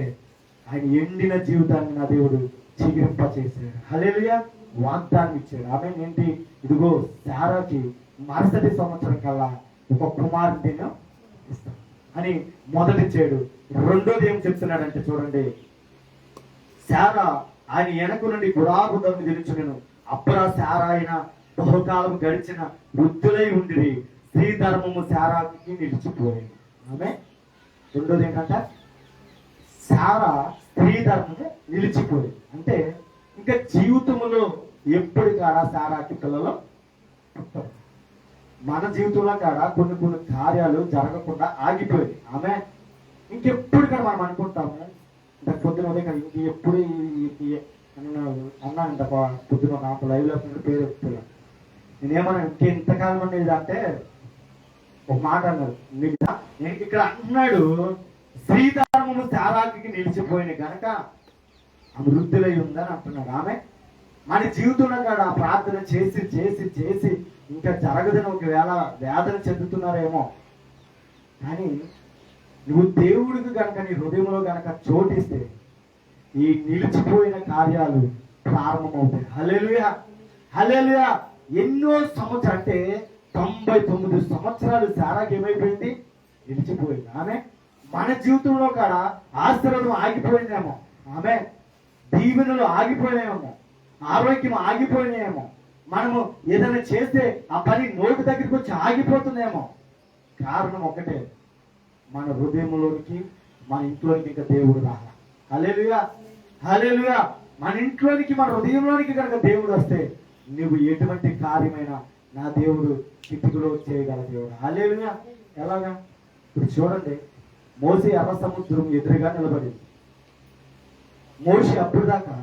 ఆయన ఎండిన జీవితాన్ని నా దేవుడు చిగిరింప చేశాడు. హల్లెలూయా. వాగ్దానం ఇచ్చాడు. ఆమె ఏంటి, ఇదిగో శారాకి మరుసటి సంవత్సరం కల్లా ఒక కుమారుని ఇస్తాను అని మొదటిచ్చాడు. రెండోది ఏం చెప్తున్నాడంటే చూడండి, శారా ఆయన వెనక నుండి గుడాగుడ్డను దించును. అప్పుడా శారా అయిన బహుకాలం గడిచిన వృద్ధులై ఉండి స్త్రీ ధర్మము శారాకి నిలిచిపోయింది. ఆమె రెండోది ఏంటంటే శారా స్త్రీ ధర్మము నిలిచిపోయింది. అంటే ఇంకా జీవితంలో ఎప్పుడు కాడా శారాకి పిల్లలు పుట్టారు. మన జీవితంలో కాడ కొన్ని కొన్ని కార్యాలు జరగకుండా ఆగిపోయింది. ఆమె ఇంకెప్పుడు కూడా మనం అనుకుంటాము ఇంత పొద్దున ఉదయం ఇంక ఎప్పుడు అన్నా ఇంత పొద్దున నాకు లైవ్ లో పేరు చెప్తున్నా. నేనేమన్నా ఇంతకాలం అనేది అంటే ఒక మాట అన్నారు, నేను ఇక్కడ అన్నాడు శ్రీధర్మము శారాకి నిలిచిపోయిన కనుక ఆమె వృద్ధులై ఉందని అంటున్నాడు. ఆమె మన జీవితంలో కూడా ప్రార్థన చేసి చేసి చేసి ఇంకా జరగదని ఒకవేళ వేదన చెందుతున్నారేమో, కానీ నువ్వు దేవుడికి కనుక నీ హృదయంలో కనుక చోటిస్తే ఈ నిలిచిపోయిన కార్యాలు ప్రారంభమవుతాయి. హల్లెలూయా. హల్లెలూయా. ఎన్నో సంవత్సరాలు అంటే 99 సంవత్సరాలు శారాకి ఏమైపోయింది, నిలిచిపోయింది. ఆమె మన జీవితంలో కూడా ఆశీర్వాదం ఆగిపోయిందేమో, ఆమె దీవెనలు ఆగిపోయినాయేమో, ఆరోగ్యం ఆగిపోయినాయేమో, మనము ఏదైనా చేస్తే ఆ పని నోటి దగ్గరికి వచ్చి ఆగిపోతుందేమో. కారణం ఒకటే, మన హృదయంలోనికి మన ఇంట్లోనికి ఇంకా దేవుడు రాల. హల్లెలూయా. హల్లెలూయా. మన ఇంట్లోనికి మన హృదయంలోనికి కనుక దేవుడు వస్తే నువ్వు ఎటువంటి కార్యమైనా నా దేవుడు చిటికలో చేయగల దేవుడు. హల్లెలూయా. ఎలాగా? ఇప్పుడు చూడండి, మోసే ఎర్ర సముద్రం ఎదురుగా నిలబడింది. మోసే అప్పుడు దాకా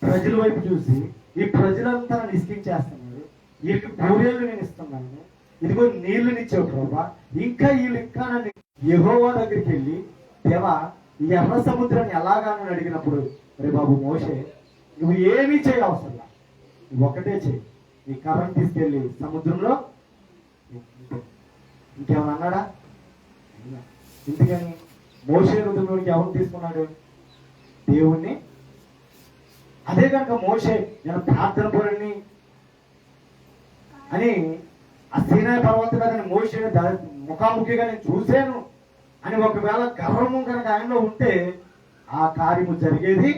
ప్రజల వైపు చూసి ఈ ప్రజలంతా నన్ను ఇస్కించేస్తున్నారు, వీళ్ళకి పూరేళ్ళు నేను ఇస్తున్నాను, ఇదిగో నీళ్లునిచ్చావు ప్రభా, ఇంకా వీళ్ళు ఇంకా నన్ను యెహోవా దగ్గరికి వెళ్ళి దేవా ఈ ఎర్ర సముద్రాన్ని ఎలాగా అని అడిగినప్పుడు, రే బాబు మోసే నువ్వు ఏమీ చేయ అవసరం, నువ్వు ఒకటే చేయి, ఈ కర్రను తీసుకెళ్ళి సముద్రంలో ఇంకేమన్నా అన్నాడా? ఎందుకని మోసే హృదయంలోకి ఎవరు తీసుకున్నాడు? దేవుణ్ణి. అదే కనుక మోసే నేను ప్రార్థన పరుణ్ణి అని ఆ సీనాయి పర్వతం మీద మోసే ముఖాముఖిగా నేను చూశాను అని ఒకవేళ గర్వము కనుక ఆయనలో ఉంటే ఆ కార్యము జరిగేది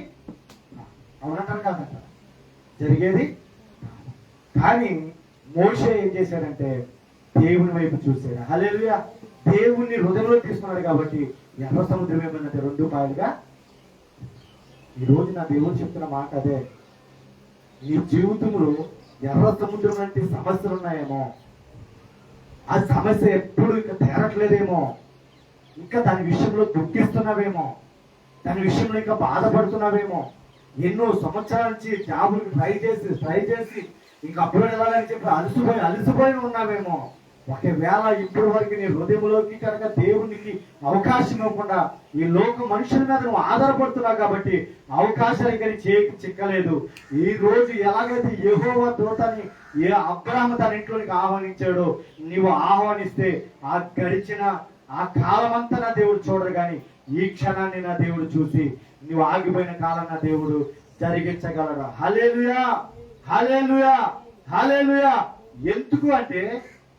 అవునంటారు కాదంట, జరిగేది. కానీ మోసే ఏం చేశాడంటే దేవుని వైపు చూశాడు. హల్లెలూయా. దేవుణ్ణి హృదయంలో తీసుకున్నాడు కాబట్టి ఎర్ర సముద్రం ఏమైందంటే 2 పాయలుగా. ఈ రోజు నా దేవుడు చెప్తున్న మాట అదే, నీ జీవితంలో ఎర్ర సముద్రం లాంటి సమస్యలు ఉన్నాయేమో, ఆ సమస్య ఎప్పుడు ఇంకా తీరట్లేదేమో, ఇంకా దాని విషయంలో దుఃఖిస్తున్నావేమో, దాని విషయంలో ఇంకా బాధపడుతున్నావేమో, ఎన్నో సంవత్సరాల నుంచి జాబులకు ట్రై చేసి ఇంకా అప్పుడు వెళ్ళాలని చెప్పి అలసిపోయి ఉన్నావేమో. ఒకవేళ ఇప్పటి వరకు నీ హృదయంలోకి కనుక దేవునికి అవకాశం ఇవ్వకుండా ఈ లోక మనుషుల మీద నువ్వు ఆధారపడుతున్నావు కాబట్టి అవకాశాలు కానీ చిక్కలేదు. ఈ రోజు ఎలాగైతే యెహోవా దూతని అబ్రాహాము తన ఇంట్లోనికి ఆహ్వానించాడో, నీవు ఆహ్వానిస్తే ఆ గడిచిన ఆ కాలమంతా నా దేవుడు చూడరు, కానీ ఈ క్షణాన్ని నా దేవుడు చూసి నువ్వు ఆగిపోయిన కాలం నా దేవుడు జరిగించగలడు. హల్లెలూయా. హల్లెలూయా. హల్లెలూయా. ఎందుకు అంటే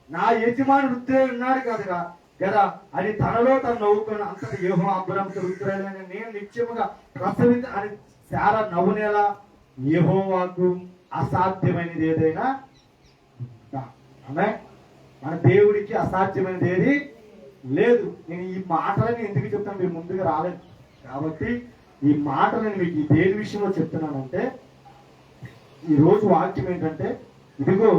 నా యజమాని వృద్ధులై ఉన్నాడు కదా అని తనలో తను నవ్వుకున్న అంతటి యెహోవా అబ్రాహాముతో వృద్ధులైన నేను నిత్యముగా ప్రసవించ అని శారా నవ్వునేలా యెహోవాకు అసాధ్యమైనది ఏదైనా. ఆమె మన దేవుడికి అసాధ్యమైనది ఏది లేదు. నేను ఈ మాటలని ఎందుకు చెప్తాను, మీరు ముందుగా రాలేదు కాబట్టి ఈ మాటలను మీకు దేని విషయంలో చెప్తున్నానంటే, ఈ రోజు వాక్యం ఏంటంటే, ఇదిగో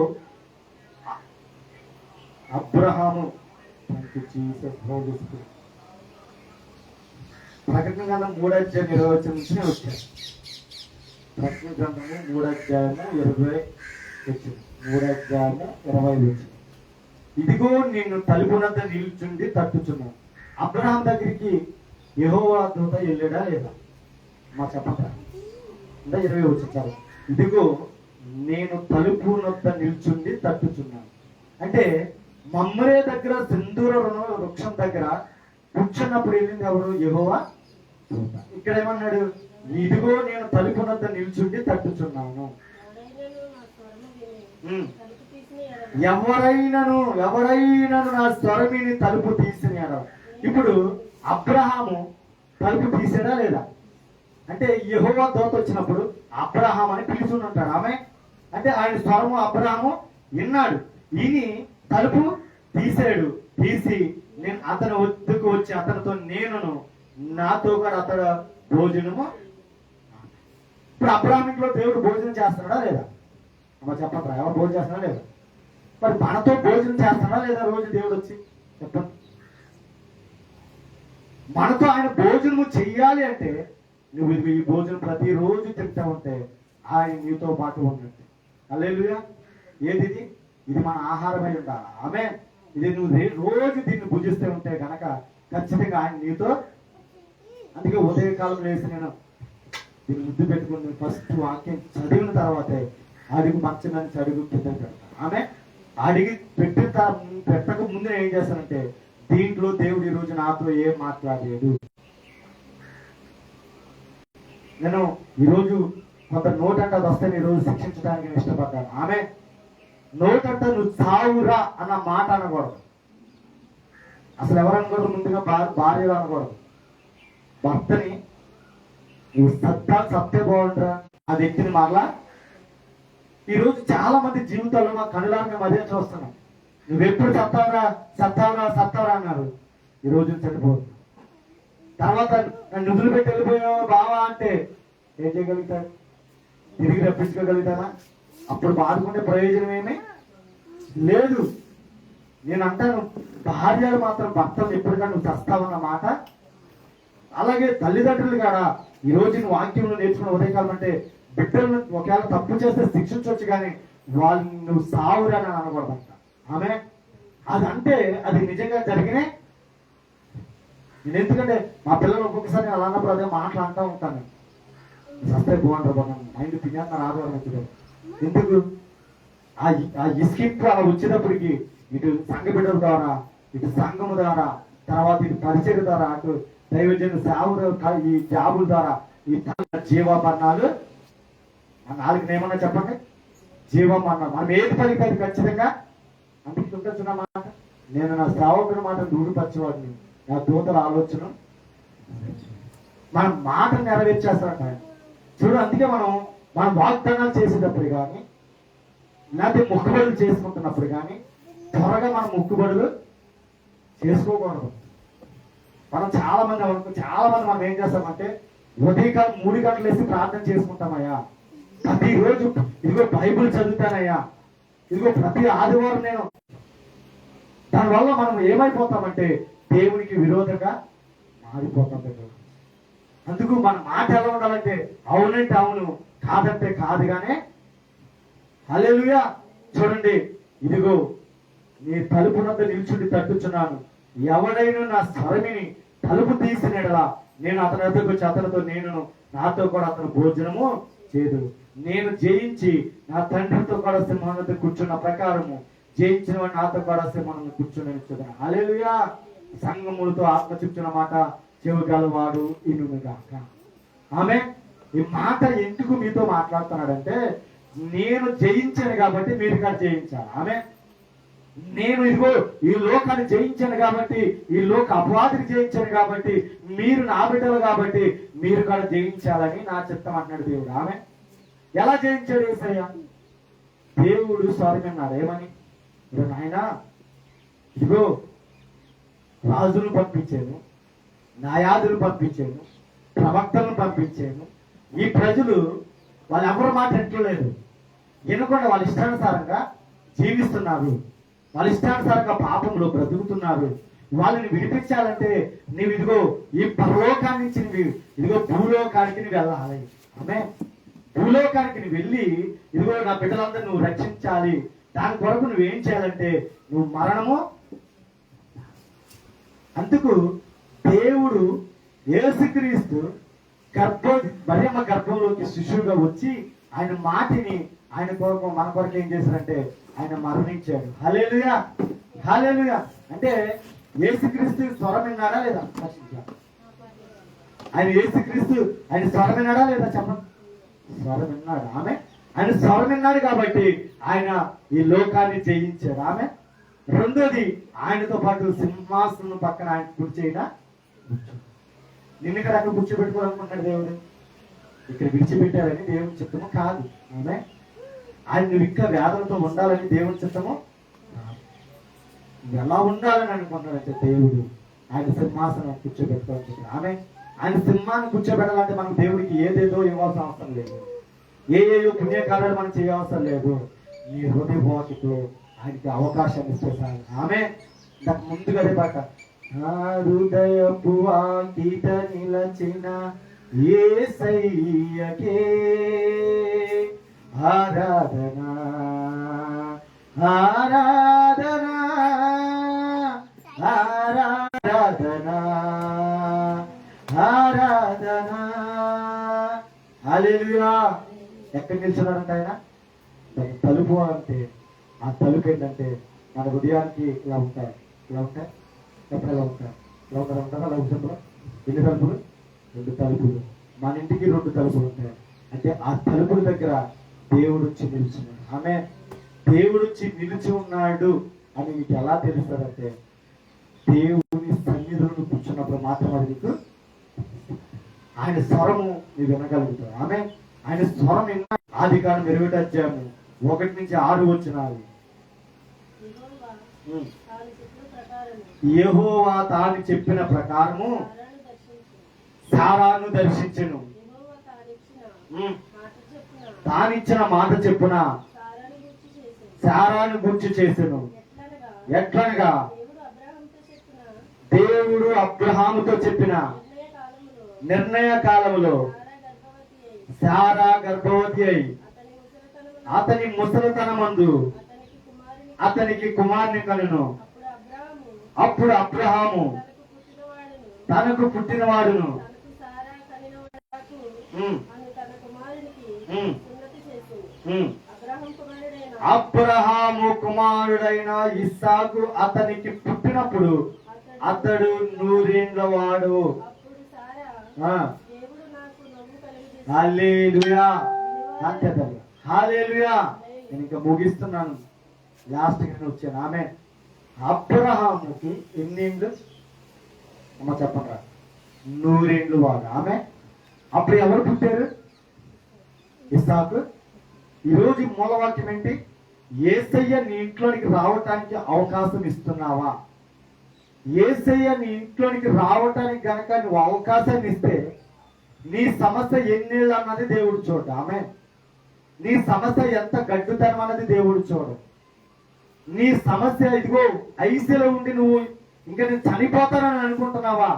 అబ్రహాము ప్రకటన గ్రంథం 3:20 నుంచి వచ్చాను. ప్రకటన గ్రంథము 3:20 వచ్చింది. 3:20 వచ్చింది. ఇదిగో నేను తలుపునంత నిల్చుండి తట్టుచున్నాను. అబ్రహాం దగ్గరికి యెహోవా దూత వెళ్ళాడా లేదా? మా చెప్పండి. అంటే 20 వచ్చి ఇదిగో నేను తలుపు నొద్ద నిల్చుండి తట్టుచున్నాను. అంటే మమ్రే దగ్గర సింధూర వృక్షం దగ్గర కూర్చున్నప్పుడు వెళ్ళింది ఎవరు? యెహోవా దూత. ఇక్కడ ఏమన్నాడు? ఇదిగో నేను తలుపు నొద్ద నిల్చుండి తట్టుచున్నాను. ఎవరైనాను నా స్వరమిని తలుపు తీసినాడు. ఇప్పుడు అబ్రహాము తలుపు తీసాడా లేదా? అంటే యెహోవా దూత వచ్చినప్పుడు అబ్రహాం అని పిలుచుని ఉంటాడు. ఆమె అంటే ఆయన స్వరము అబ్రహాము విన్నాడు. విని తలుపు తీసాడు. తీసి నేను అతని వద్దకు వచ్చి అతనితో నేనును నాతో కూడా అతడు భోజనము. ఇప్పుడు అబ్రహాం ఇంట్లో దేవుడు భోజనం చేస్తున్నాడా లేదా? అమ్మ చెప్పండి. ఎవరు భోజనం చేస్తున్నాడా లేదా? మరి మనతో భోజనం చేస్తున్నాడా లేదా? రోజు దేవుడు వచ్చి చెప్పండి. మనతో ఆయన భోజనము చెయ్యాలి అంటే నువ్వు ఇది ఈ భోజనం ప్రతిరోజు తింటా ఉంటే ఆయన నీతో పాటు ఉన్నట్టు. హల్లెలూయా. ఏది ఇది? ఇది మన ఆహారమై ఉండాలి. ఆమె ఇది నువ్వు రోజు దీన్ని భుజిస్తూ ఉంటే కనుక ఖచ్చితంగా ఆయన నీతో. అందుకే ఉదయకాలం లేసి నేను దీన్ని ముద్దు పెట్టుకుని ఫస్ట్ వాక్యం చదివిన తర్వాతే అడుగు మంచి అడుగు కింద పెడతాను. ఆమె అడిగి పెట్టక ముందు ఏం చేస్తానంటే దీంట్లో దేవుడు ఈరోజు నాతో ఏం మాట్లాడలేదు. నేను ఈరోజు కొంత నోటంట వస్తే ఈరోజు శిక్షించడానికి నేను ఇష్టపడ్డాను. ఆమె నోటంట నువ్వు చావురా అన్న మాట అనకూడదు. అసలు ఎవరనకూడదు? ముందుగా భార్యలు అనకూడదు. భర్తని నువ్వు సత్తే బాగుంటారా ఆ వ్యక్తిని మరలా. ఈరోజు చాలా మంది జీవితాల్లో మా కనులాగా మేము అదే చూస్తున్నాం. నువ్వెప్పుడు సత్తావరా అన్నారు. ఈరోజు చనిపోతుంది. తర్వాత నువ్వులు పెట్టి వెళ్ళిపోయావు బావా అంటే ఏం చేయగలుగుతాడు? తిరిగి రప్పించుకోగలుగుతానా? అప్పుడు బాదుకుంటే ప్రయోజనం ఏమీ లేదు. నేను అంటాను, భార్యలు మాత్రం భర్తలు ఎప్పటికైనా నువ్వు చస్తావన్న మాట. అలాగే తల్లిదండ్రులు కాడా ఈరోజు నువ్వు వాక్యంలో నేర్చుకున్న ఉదయకాలం అంటే బిడ్డలను ఒకవేళ తప్పు చేస్తే శిక్షించవచ్చు, కానీ వాళ్ళు నువ్వు సావురా అని అనకూడదంట. ఆమె అదంటే అది నిజంగా జరిగినే. నేను ఎందుకంటే మా పిల్లలు ఒక్కొక్కసారి అలా అన్నప్పుడు అదే మాటలు అంటూ ఉంటాను. సస్తే బాగుంటారు బాగా మైండ్ పిన్యాన్ని రాదు. ఎందుకు ఆ ఇస్కిప్ అలా వచ్చేటప్పటికి ఇటు సంఘ బిడ్డల ద్వారా, ఇటు సంఘము ద్వారా, తర్వాత ఇటు పరిచయ ద్వారా, అటు దైవజన సేవలు, ఈ జాబుల ద్వారా ఈ జీవమరణాలు. ఆ నాలుగు ఏమన్నా చెప్పండి. జీవమరణాలు మనం ఏది పలికి అది ఖచ్చితంగా అందుకుంటున్న మాట. నేను నా సేవకుని మాట దూరుపరచేవాడిని, నా దూతల ఆలోచన మన మాట నెరవేర్చేస్తారంట చూడు. అందుకే మనం వాగ్దానాలు చేసేటప్పుడు కానీ లేకపోతే మొక్కుబడులు చేసుకుంటున్నప్పుడు కానీ త్వరగా మనం మొక్కుబడులు చేసుకోకూడదు. మనం చాలా మంది మనం ఏం చేస్తామంటే ఉదయకాలం 3 గంటలు వేసి ప్రార్థన చేసుకుంటామయ్యా, ప్రతిరోజు ఇదిగో బైబిల్ చదువుతానయ్యా, ఇదిగో ప్రతి ఆదివారం నేను. దానివల్ల మనం ఏమైపోతామంటే దేవునికి విరోధంగా మారిపోతాం. అందుకు మన మాట ఎలా ఉండాలంటే అవునంటే అవును, కాదంటే కాదుగానే. హల్లెలూయా. చూడండి, ఇదిగో నీ తలుపు వద్ద నిల్చుండి తట్టుచున్నాను. ఎవడైనా నా స్వరమిని తలుపు తీసినడలా నేను అతని వద్దకు వచ్చి అతనితో నేను నాతో కూడా అతను భోజనము చేయదు. నేను జయించి నా తండ్రితో కూడా సింహం వద్ద కూర్చున్న ప్రకారము జయించిన వాడు నాతో కూడా సింహం కూర్చుని చూద్దాం. హల్లెలూయా. సంగములతో ఆత్మ చెప్తున్న మాట చెవిగలవాడు ఇనుగాక. ఆమె ఈ మాట ఎందుకు మీతో మాట్లాడుతున్నాడంటే నేను జయించాను కాబట్టి మీరు కూడా జయించాలి. ఆమె నేను ఇదిగో ఈ లోకాన్ని జయించాను కాబట్టి, ఈ లోక అపవాదిని జయించాను కాబట్టి, మీరు నా బిడ్డలు కాబట్టి మీరు కూడా జయించాలని నా చిత్తం అంటున్నాడు దేవుడు. ఆమె ఎలా జయించాడు యేసయ్య? దేవుడు స్వరమన్నాడు ఏమని? నాయన ఇదిగో రాజును పంపించాను, న్యాయాధులు పంపించాను, ప్రవక్తలను పంపించాను. ఈ ప్రజలు వాళ్ళు ఎవరి మాట ఎంటలేదు, వినకుండా వాళ్ళ ఇష్టానుసారంగా జీవిస్తున్నారు. వాళ్ళ ఇష్టానుసారంగా పాపంలో బ్రతుకుతున్నారు. వాళ్ళని విడిపించాలంటే నీవు ఇదిగో ఈ పరలోకాన్ని నుంచి నువ్వు ఇదిగో భూలోకానికి నువ్వు వెళ్ళాలి. ఆమె భూలోకానికి నువ్వు వెళ్ళి ఇదిగో నా బిడ్డలందరూ నువ్వు రక్షించాలి. దాని కొరకు నువ్వేం చేయాలంటే నువ్వు మరణము. అందుకు దేవుడు యేసుక్రీస్తు మరియమ్మ గర్భంలోకి శిశువుగా వచ్చి ఆయన మాటిని ఆయన కొరకు మన కొరకు ఏం చేశారంటే ఆయన మరణించాడు. హల్లెలూయా, హల్లెలూయా. అంటే యేసుక్రీస్తు స్వరం విన్నాడా లేదా? ఆయన యేసుక్రీస్తు ఆయన స్వరం విన్నాడా లేదా? చెప్పండి. స్వరం విన్నాడు. ఆమె ఆయన స్వరం విన్నాడు కాబట్టి ఆయన ఈ లోకాన్ని జయించాడు. ఆమె రెండోది ఆయనతో పాటు సింహాసనం పక్కన ఆయన కూర్చోయినా నిన్ను ఇక్కడ అక్కడ కూర్చోబెట్టుకోవాలనుకుంటాడు దేవుడు. ఇక్కడ విడిచిపెట్టాలని దేవుని చిత్తము కాదు. ఆమె ఆయన నువ్వు ఇంకా వేదనతో ఉండాలని దేవుని చిత్తము. ఎలా ఉండాలని అనుకుంటాడంటే దేవుడు ఆయన సింహాసనం కూర్చోబెట్టుకోవాలని చెప్పి ఆమె ఆయన సింహాన్ని కూర్చోబెట్టాలంటే మనం దేవుడికి ఏదేదో ఇవ్వాల్సిన అవసరం లేదు. ఏయో పుణ్యకార్యాలు మనం చేయవసరం లేదు. ఈ హృదయవాకితో ఆయనకి అవకాశాన్ని ఇచ్చేసాను. ఆమె నాకు ముందుగానే పాట హృదయపు వాకిట నిలచిన యేసయ్యకే ఆరాధన ఆరాధన ఆరాధన ఆరాధన. హల్లెలూయా. ఎక్కడ నిల్చున్నాడంట ఆయన? తలుపు అంటే ఆ తలుపు ఏంటంటే మన హృదయానికి ఇలా ఉంటాయి. ఇలా ఉంటాయి. ఎప్పుడు ఎలా ఉంటాయి? ఇలా ఉంటారా? అలా ఉంటుందా? ఎన్ని తలుపులు? 2 తలుపులు. మన ఇంటికి 2 తలుపులు ఉంటాయి. అంటే ఆ తలుపుల దగ్గర దేవుడు వచ్చి నిలుచున్నాడు. ఆమె దేవుడు వచ్చి నిలిచి ఉన్నాడు అని మీకు ఎలా తెలుస్తారంటే దేవుని సన్నిధిలో కూర్చున్నప్పుడు మాత్రం అది నీకు ఆయన స్వరము నీవు వినగలుగుతావు. ఆమె ఆయన స్వరం విన్నా. ఆదికాండం 20వ అధ్యాయము 1 నుంచి 6 వచనాలు. యెహోవా తాను చెప్పిన ప్రకారము సారాను దర్శించెను. తానిచ్చిన మాట చెప్పున సారాను గుర్తు చేసెను. ఎట్లనగా దేవుడు అబ్రహాముతో చెప్పిన నిర్ణయ కాలములో సారా గర్భవతి అయి అతని ముసలితనమందు అతనికి కుమారుని కనును. అప్పుడు అబ్రహాము తనకు పుట్టినవాడును అబ్రహాము కుమారుడైన ఇస్సాకు అతనికి పుట్టినప్పుడు అతడు 100 ఏండ్ల వాడు. హల్లెలూయా. అంతే తల్లి. హల్లెలూయా. నేను ఇంకా ముగిస్తున్నాను. లాస్ట్ కి వచ్చాను. ఆమె అబ్రహాముకి ఎన్ని ఏండ్లు అమ్మ చెప్పండి? 100 ఏండ్లు వాడు. ఆమె అప్పుడు ఎవరు పుట్టారు? ఇస్సాకు. ఈరోజు మూలవాక్యం ఏంటి? యేసయ్య నీ ఇంట్లోనికి రావటానికి అవకాశం ఇస్తున్నావా? యేసయ్య నీ ఇంట్లోనికి రావటానికి గనక నువ్వు అవకాశాన్ని ఇస్తే నీ సమస్య ఎన్నేళ్ళు అన్నది దేవుడు చూడు. ఆమె నీ సమస్య ఎంత గడ్డుతనం అన్నది దేవుడు చూడు. నీ సమస్య ఇదిగో ఐసీలో ఉండి నువ్వు ఇంకా నేను చనిపోతానని అనుకుంటున్నావా?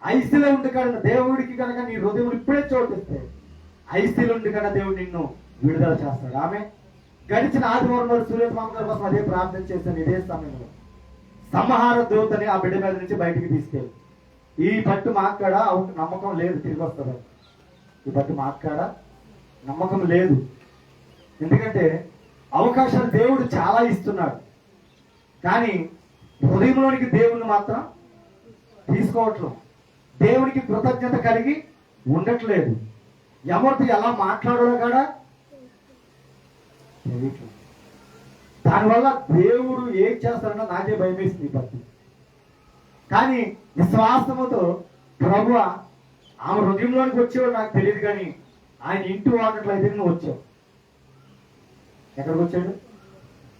ఐసీలో ఉండి కనుక దేవుడికి కనుక నీ హృదయం ఇప్పుడే చోటిస్తే ఐసీలో ఉండి కనుక దేవుడు నిన్ను విడుదల చేస్తాడు. ఆమె గడిచిన ఆదివారం రోజు సూర్యస్వామి గారి కోసం అదే ప్రార్థన చేశాను. ఇదే సమయంలో సంహార దూతని ఆ బిడ్డ మీద నుంచి బయటికి తీసుకెళ్ళి ఈ పట్టు మాట్లాడ నమ్మకం లేదు, తిరిగి వస్తుంది. ఈ పట్టు మాట్లాడ నమ్మకం లేదు. ఎందుకంటే అవకాశాలు దేవుడు చాలా ఇస్తున్నాడు, కానీ హృదయంలోనికి దేవుణ్ణి మాత్రం తీసుకోవట్లేదు. దేవునికి కృతజ్ఞత కలిగి ఉండట్లేదు. ఎవరితో ఎలా మాట్లాడాలో కూడా తెలియట్లేదు. దానివల్ల దేవుడు ఏం చేస్తాడో నాకే భయమేసింది ఈ పత్తి. కానీ విశ్వాసముతో ప్రభు ఆమె హృదయంలోనికి వచ్చేవాడు నాకు తెలియదు, కానీ ఆయన ఇంటి వాకట్లో అయితే నువ్వు వచ్చావు. ఎక్కడికి వచ్చాడు?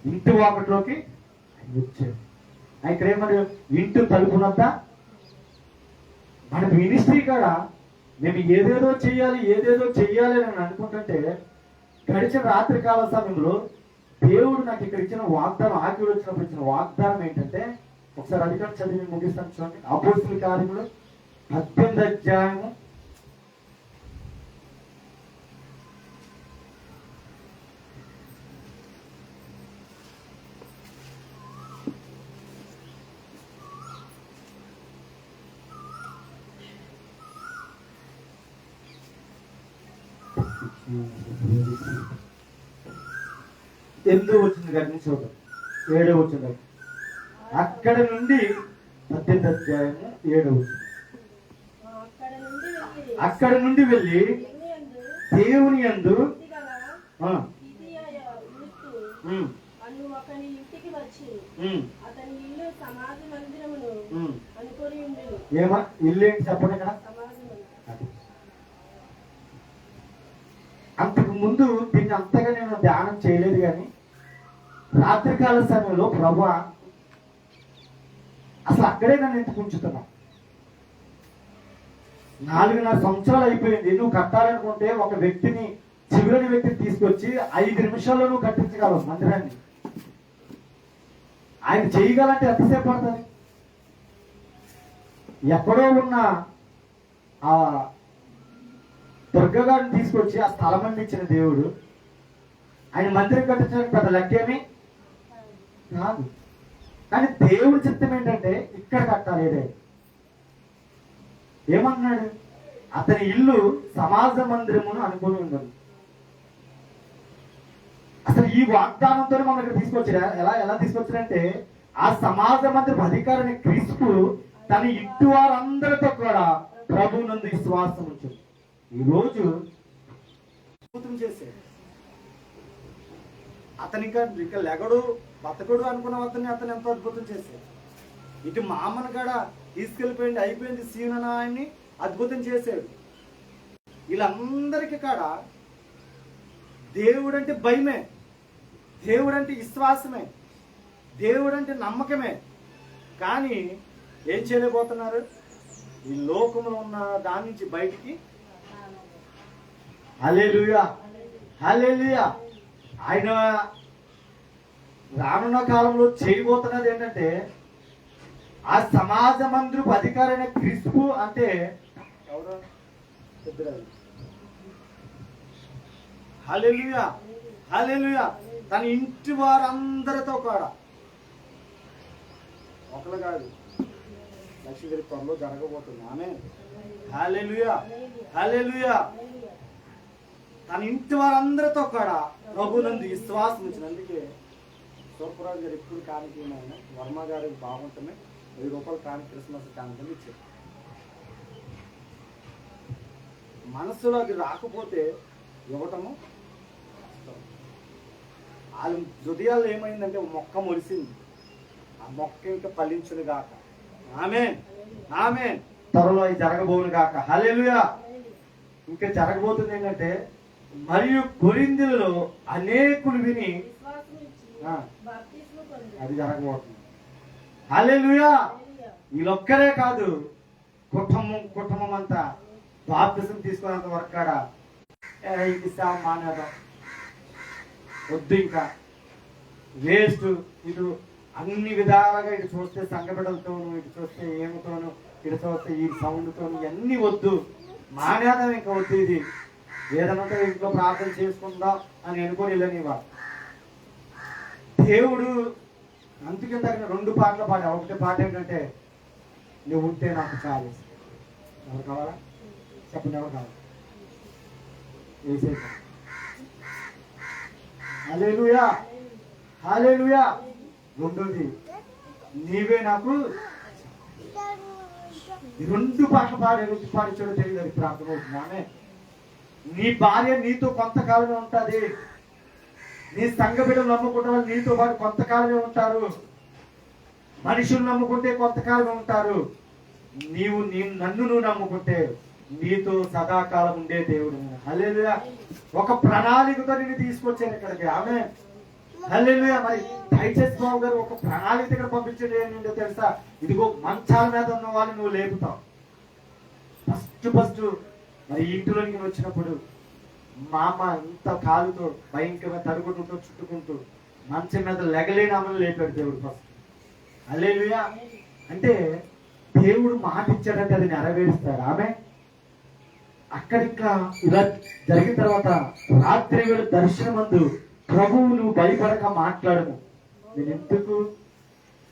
ఇంటి వాకట్లోకి వచ్చాడు. ఇక్కడ ఏమన్నా ఇంటి తలుపునంతా మన మినిస్ట్రీ కూడా మేము ఏదేదో చెయ్యాలి అని అనుకుంటుంటే గడిచిన రాత్రికాల సమయంలో దేవుడు నాకు ఇక్కడ ఇచ్చిన వాగ్దానం, ఆఖరి వచ్చినప్పుడు ఇచ్చిన వాగ్దానం ఏంటంటే, ఒకసారి అధికారం చదివి ముగిస్తాను చూడండి. అపోస్తుల కార్యములు 18వ అధ్యాయము 8వ వచనం దగ్గర నుంచి చూద్దాం. 7వ వచనం దగ్గర, అక్కడ నుండి 18వ అధ్యాయము 7వ వచనం. అక్కడ నుండి వెళ్ళి దేవుని యందు ఏమా ఇల్లు ఏంటి చెప్పండి ఇక్కడ. అంతకు ముందు దీన్ని అంతగా నేను ధ్యానం చేయలేదు, కానీ రాత్రికాల సమయంలో ప్రభు అసలు అక్కడే నన్ను ఎందుకు ఉంచుతున్నా. 4.5 సంవత్సరాలు అయిపోయింది. నువ్వు కట్టాలనుకుంటే ఒక వ్యక్తిని, చివరి వ్యక్తిని తీసుకొచ్చి 5 నిమిషాల్లో నువ్వు కట్టించగలవు మందిరాన్ని. ఆయన చేయగలంటే ఎంతసేపు పడుతుంది? ఎక్కడో ఉన్న ఆ దుర్గగారిని తీసుకొచ్చి ఆ స్థలం ఇచ్చిన దేవుడు ఆయన మందిరం కట్టించడానికి పెద్ద లెక్కేమీ కాదు. కానీ దేవుడి చిత్తం ఏంటంటే ఇక్కడ కట్టాలి. ఏమన్నాడు? అతని ఇల్లు సమాజ మందిరమును అనుకుని ఉన్నది. అసలు ఈ వాగ్దానంతో మనం ఇక్కడ తీసుకొచ్చారా? ఎలా తీసుకొచ్చారంటే, ఆ సమాజ మందిరం అధికారిని క్రీస్తు తన ఇంటి వారందరితో కూడా ప్రభు నందు విశ్వాసం ఉంటుంది. ఈరోజు అద్భుతం చేశాడు. అతని ఇంకా లెగడు బతకడు అనుకున్న అతను ఎంతో అద్భుతం చేశాడు. ఇటు మామను కూడా తీసుకెళ్ళిపోయింది, అయిపోయింది సీనన ఆయన్ని అద్భుతం చేశాడు. వీళ్ళందరికీ కాడ దేవుడు అంటే భయమే, దేవుడు అంటే విశ్వాసమే, దేవుడు అంటే నమ్మకమే. కానీ ఏం చేయలేకపోతున్నారు? ఈ లోకంలో ఉన్న దాని నుంచి బయటికి. హల్లెలూయా, హల్లెలూయా. ఆయన రానున్న కాలంలో చేయబోతున్నది ఏంటంటే, ఆ సమాజ మందిరపు అధికారైన క్రీస్తు అంటే ఎవరు? హల్లెలూయా, హల్లెలూయా. తన ఇంటి వారందరితో కూడా, ఒకరు కాదు, లక్ష్మీదేవి త్వరలో జరగబోతుంది. ఆమేన్, హల్లెలూయా, హల్లెలూయా. తన ఇంటి వారందరితో కూడా ప్రభునందు విశ్వాసం ఉంచిన. అందుకే సూపరాజు గారు ఎప్పుడు కానుక వర్మ గారికి బాగుంటుంది, 1000 రూపాయలు కానుక క్రిస్మస్ కానుకలు ఇచ్చారు. మనసులో అది రాకపోతే ఇవ్వటము వాళ్ళ హృదయాల్లో ఏమైందంటే మొక్క మొలిసింది. ఆ మొక్క ఇంకా ఫలించును గాక. ఆమేన్, ఆమేన్. త్వరలో ఇది జరగబోను గాక. హల్లెలూయా. ఇంకా జరగబోతుంది ఏంటంటే, మరియు కొరింథీయులలో అనేకులు విని అది జరగబోతుంది. హల్లెలూయా. వీళ్ళొక్కరే కాదు, కుటుంబం అంతా బాప్తిసం తీసుకున్నంత వరకు కాడ ఇది మానేదం వద్దు, ఇంకా వేస్ట్. ఇటు అన్ని విధాలుగా ఇటు చూస్తే సంఘబిడ్డలతోను, ఇటు చూస్తే ఏమితోను, ఇటు చూస్తే ఈ సౌండ్తోను ఇవన్నీ వద్దు, మానేదం ఇంకా వద్దు. ఇది ఏదైనా ఇంట్లో ప్రార్థన చేసుకుందాం అని అనుకోని వెళ్ళనివా. దేవుడు అందుకే తగిన 2 పాటలు పాడా. ఒకటి పాట ఏంటంటే, నువ్వు ఉంటే నాకు చాలు. ఎవరు కావాలా చెప్పండి, ఎవరు కావాలి? వేసేద్దాం. హల్లెలూయా, హల్లెలూయా. రెండోది, నీవే నాకు. 2 పాటలు పాడించడం తెలియదు, అది ప్రార్థన అవుతుంది. ఆమె నీ భార్య నీతో కొంతకాలమే ఉంటుంది, నీ సంఘ బిడ్డలు నమ్ముకుంటే వాళ్ళు నీతో పాటు కొంతకాలమే ఉంటారు, మనుషులు నమ్ముకుంటే కొంతకాలమే ఉంటారు. నన్ను నమ్ముకుంటే నీతో సదాకాలం ఉండే దేవుడు. హల్లెలూయా. ఒక ప్రణాళికతో నిన్ను తీసుకొచ్చాను ఇక్కడికి. ఆమె హల్లెలూయా. మరి దయచేసి బాబు గారు ఒక ప్రణాళిక దగ్గర పంపించడం ఏంటో తెలుసా? ఇదిగో మంచాల మీద ఉన్న వాళ్ళు నువ్వు లేపుతావు. ఫస్ట్ మరి ఇంటిలోకి వచ్చినప్పుడు మా అమ్మ ఇంత కాలుతో భయంకరమైన తరుగుడుతో చుట్టుకుంటూ మంచం మీద లెగలేని ఆమెను లేపాడు దేవుడు ఫస్ట్. హల్లెలూయా. అంటే దేవుడు మాట ఇచ్చాడంటే అది నెరవేరుస్తాడు. ఆమె అక్కడిక ఇలా జరిగిన తర్వాత రాత్రి వేళ దర్శనమందు ప్రభువు నువ్వు భయపడక మాట్లాడము. నేను ఎందుకు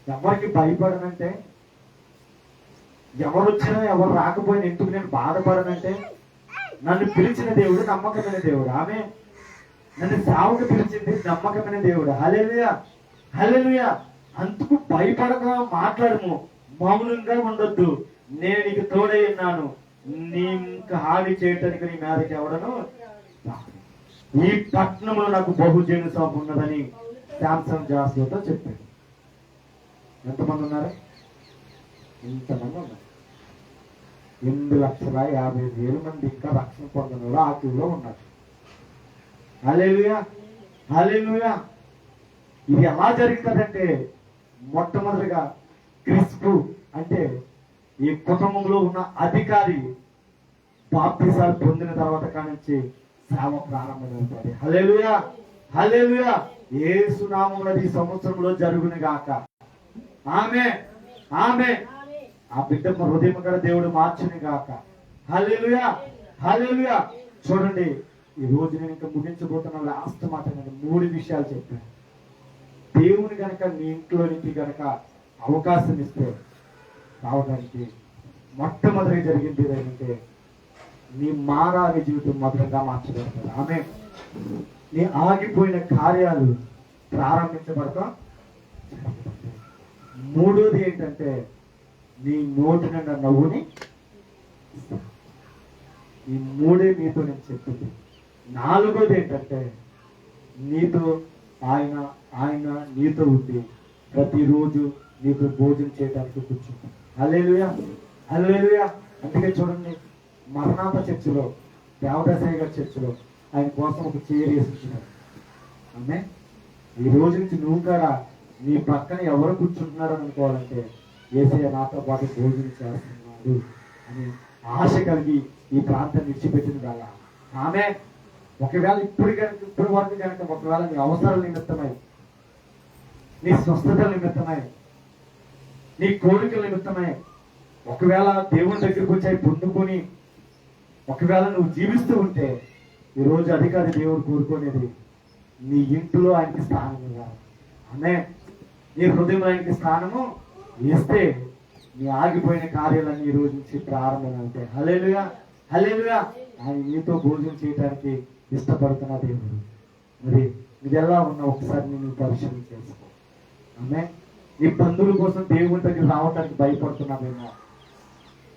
ఎవరికి భయపడనంటే, ఎవరు వచ్చినా ఎవరు రాకపోయినా ఎందుకు నేను బాధపడనంటే, నన్ను పిలిచిన దేవుడు నమ్మకమైన దేవుడు. ఆమె నన్ను సేవకు పిలిచింది నమ్మకమైన దేవుడు. హల్లెలూయా, హల్లెలూయా. అందుకు భయపడక మాట్లాడము, మౌనంగా ఉండొద్దు. నేను నీకు తోడై ఉన్నాను, నీ హాని చేయటానికి నీ మీదకి ఎవడను. ఈ పట్టణంలో నాకు బహుజన సభ ఉన్నదని శాంసంగ్ జాస్తో చెప్పాడు. ఎంతమంది ఉన్నారు? ఇంతమంది ఉన్నారు. 8,50,000 మంది ఇంకా రక్షణ పొందిన ఆ క్యూలో ఉన్నారు. హల్లెలూయా, హల్లెలూయా. ఇది ఎలా జరుగుతుందంటే, మొట్టమొదటిగా క్రిస్పు అంటే ఈ కుటుంబంలో ఉన్న అధికారి బాప్తిసాలు పొందిన తర్వాత కానించి సేవ ప్రారంభమవుతుంది. హల్లెలూయా, హల్లెలూయా. యేసు నామములో ఈ సంవత్సరంలో జరుగును గాక. ఆమె ఆమె ఆ బిడ్డ హృదయం కూడా దేవుడు మార్చును గాక. హల్లెలూయా, హల్లెలూయా. చూడండి, ఈ రోజు నేను ఇంకా ముగించబోతున్న లాస్ట్ మాట, నేను 3 విషయాలు చెప్పాను. దేవుని గనక నీ ఇంట్లోనికి గనక అవకాశం ఇస్తే రావడానికి మొట్టమొదటి జరిగింది ఏంటంటే, నీ మారాని జీవితం మధురంగా మార్చబడతారు. ఆమె నీ ఆగిపోయిన కార్యాలు ప్రారంభించబడతా. మూడోది ఏంటంటే, నీ నోటి నిండా నవ్వుని. ఈ 3 నీతో నేను చెప్పింది. 4వది ఏంటంటే, నీతో ఆయన నీతో ఉండి ప్రతిరోజు నీతో భోజనం చేయడానికి కూర్చుంటాం. హల్లెలూయా, హల్లెలూయా. అందుకే చూడండి, మరణాత చర్చిలో, దేవదాసయ్య గారి చర్చిలో ఆయన కోసం ఒక చైర్ వేసుకున్నారు. ఆమె ఈ రోజు నుంచి నువ్వు కూడా నీ పక్కన ఎవరు కూర్చుంటున్నారో అనుకోవాలంటే, యేసయ్య నాతో పాటు భోజనం చేస్తున్నాడు అని ఆశ కలిగి ఈ ప్రాంతాన్ని విడిచిపెట్టిన వేళ ఆమె ఒకవేళ ఇప్పుడు వరకు కనుక ఒకవేళ నీ అవసరాల నిమిత్తమై, నీ స్వస్థతల నిమిత్తమై, నీ కోరికల నిమిత్తమై ఒకవేళ దేవుని దగ్గరికి వచ్చి పొందుకొని ఒకవేళ నువ్వు జీవిస్తూ ఉంటే, ఈరోజు అధికారి దేవుడు కోరుకునేది నీ ఇంట్లో ఆయనకి స్థానం ఇవ్వాలి. ఆమె నీ హృదయంలో ఆయనకి స్థానము ఇస్తే నీ ఆగిపోయిన కార్యాలన్నీ ఈ రోజు నుంచి ప్రారంభమవుతాయి. హల్లెలూయా, హల్లెలూయా. ఆయన నీతో భోజనం చేయడానికి ఇష్టపడుతున్న దేవుడు. మరి ఇది ఎలా ఉన్నా ఒకసారి నేను పరిశీలన చేసుకో. ఆమె నీ బంధువుల కోసం దేవుని దగ్గర రావడానికి భయపడుతున్నావేమో,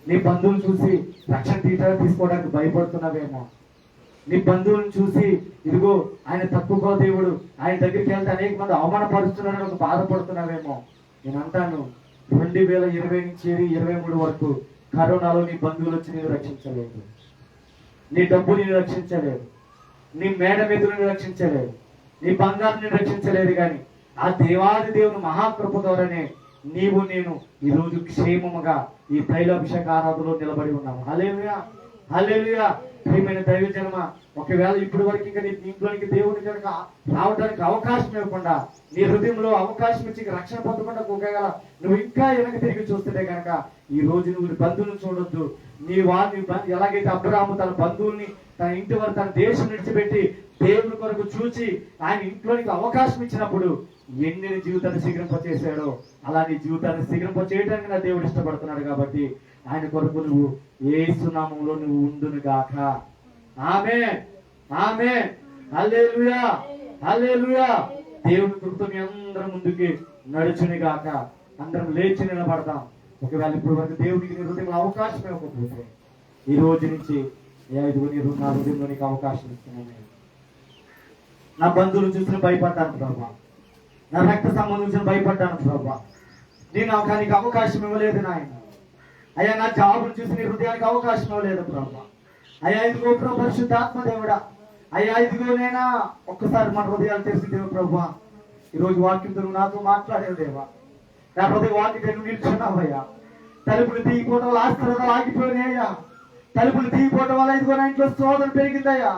నీ బంధువులు చూసి రక్షణ తీసుకోవడానికి భయపడుతున్నావేమో, నీ బంధువులను చూసి ఇదిగో ఆయన తక్కువ దేవుడు, ఆయన దగ్గరికి వెళ్తే అనేక మంది అవమానపరుస్తున్నారని ఒక బాధపడుతున్నావేమో. నేను అంటాను, 2020 నుంచి 2023 వరకు కరోనాలో నీ బంధువులు వచ్చి నేను రక్షించలేదు, నీ డబ్బు నేను రక్షించలేదు, నీ మేడ మీద నేను రక్షించలేదు, నీ బంగారుని రక్షించలేదు. కానీ ఆ దేవాది దేవుని మహాకృప ద్వారానే నీవు నేను ఈ రోజు క్షేమముగా ఈ తైలాభిషేక ఆరాధనలో నిలబడి ఉన్నాము. హల్లెలూయా, హల్లెలూయా. ప్రియమైన దైవ జనమ, ఒకవేళ ఇప్పటి వరకు ఇంకా నీ ఇంట్లోనికి దేవుని కనుక రావడానికి అవకాశం ఇవ్వకుండా, నీ హృదయంలో అవకాశం ఇచ్చి రక్షణ పొందకుండా ఒకవేళ నువ్వు ఇంకా వెనక తిరిగి చూస్తుంటే కనుక ఈ రోజు నువ్వు బంధువులను చూడొద్దు. నీ వారిని ఎలాగైతే అబ్రహాము తన బంధువుల్ని తన ఇంటి వరకు తన దేశం విడిచిపెట్టి దేవుని కొరకు చూచి ఆయన ఇంట్లోనికి అవకాశం ఇచ్చినప్పుడు ఎన్ని జీవితాన్ని శీఘ్రింపచేశాడో అలా నీ జీవితాన్ని శీఘ్రింపచేయడానికి నా దేవుడు ఇష్టపడుతున్నాడు. కాబట్టి ఆయన కొరకు నువ్వు యేసు నామములో నువ్వు ఉండును గాక. ఆమేన్, ఆమేన్. హల్లెలూయా, హల్లెలూయా. దేవుని కృపతో మీ అందరం ముందుకి నడుచుని గాక. అందరం లేచి నిలబడతాం. ఒకవేళ ఇప్పుడు వరకు దేవునికి నీ హృదయంలో అవకాశం ఇవ్వకపోతే ఈ రోజు నుంచి నా హృదయంలో నీకు అవకాశం ఇస్తున్నాను. నా బంధువులు చూసిన భయపడ్డాను ప్రభా, నా రక్త సంబంధించిన భయపడ్డాను ప్రభా, నేను నీకు అవకాశం ఇవ్వలేదు నాయన. అయ్యా, నా జాబును చూసి నీ హృదయానికి అవకాశం ఇవ్వలేదు ప్రభా. అయ్యా, ఇదిగో ప్రభు పరిశుద్ధాత్మ దేవుడా, అయ్యా ఇదిగో నేనా ఒక్కసారి మన హృదయాలు తెలిసి దేవు ప్రభా. ఈరోజు వాక్యంతో నువ్వు నాతో మాట్లాడేవు దేవా. నా హృదయ వాక్యం నువ్వు నిల్చున్నావయ్యా. తలుపులు తీయకపోవడం వల్ల ఆశీర్వాదాలు ఆగిపోయినాయ్యా. తలుపులు తీయకపోవడం వల్ల ఇదిగో నా ఇంట్లో శోధన పెరిగిందయ్యా.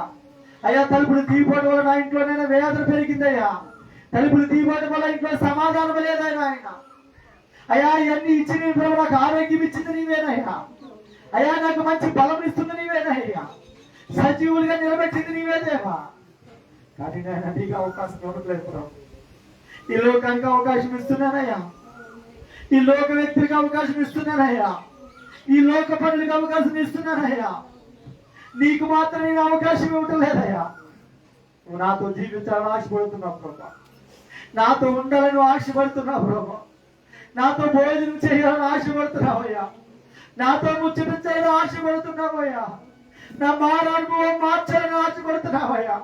అయ్యా, తలుపులు తీయకపోవడం వల్ల నా ఇంట్లోనైనా వేదన పెరిగిందయ్యా. తలుపులు తీయబడడం వల్ల ఇంట్లో సమాధానం లేదైనా ఆయన. అయ్యా ఇవన్నీ ఇచ్చి నీ ప్రభు నాకు ఆరోగ్యం ఇచ్చింది నీవేనయ్యా. అయ్యా నాకు మంచి బలం ఇస్తుంది నీవేనయ్యా. సజీవులుగా నిలబెట్టింది నీవేదేవా. కానీ నేను నీకు అవకాశం ఇవ్వట్లేదు ప్రభు. ఈ లోకానికి అవకాశం ఇస్తున్నానయ్యా. ఈ లోక వ్యక్తులకు అవకాశం ఇస్తున్నానయ్యా. ఈ లోక పనులకు అవకాశం ఇస్తున్నానయ్యా. నీకు మాత్రం నేను అవకాశం ఇవ్వటం లేదయ్యా. నువ్వు నాతో జీవించాలని ఆశపడుతున్నావు ప్రభా. నాతో ఉండాలని ఆశపడుతున్నావు ప్రభా. నాతో భోజనం చేయాలని ఆశపడుతున్నావయ్యా. నాతో ముచ్చటించాలని ఆశపడుతున్నావయ్యా. నా మానవుని మార్చాలని ఆశపడుతున్నావయ్యా.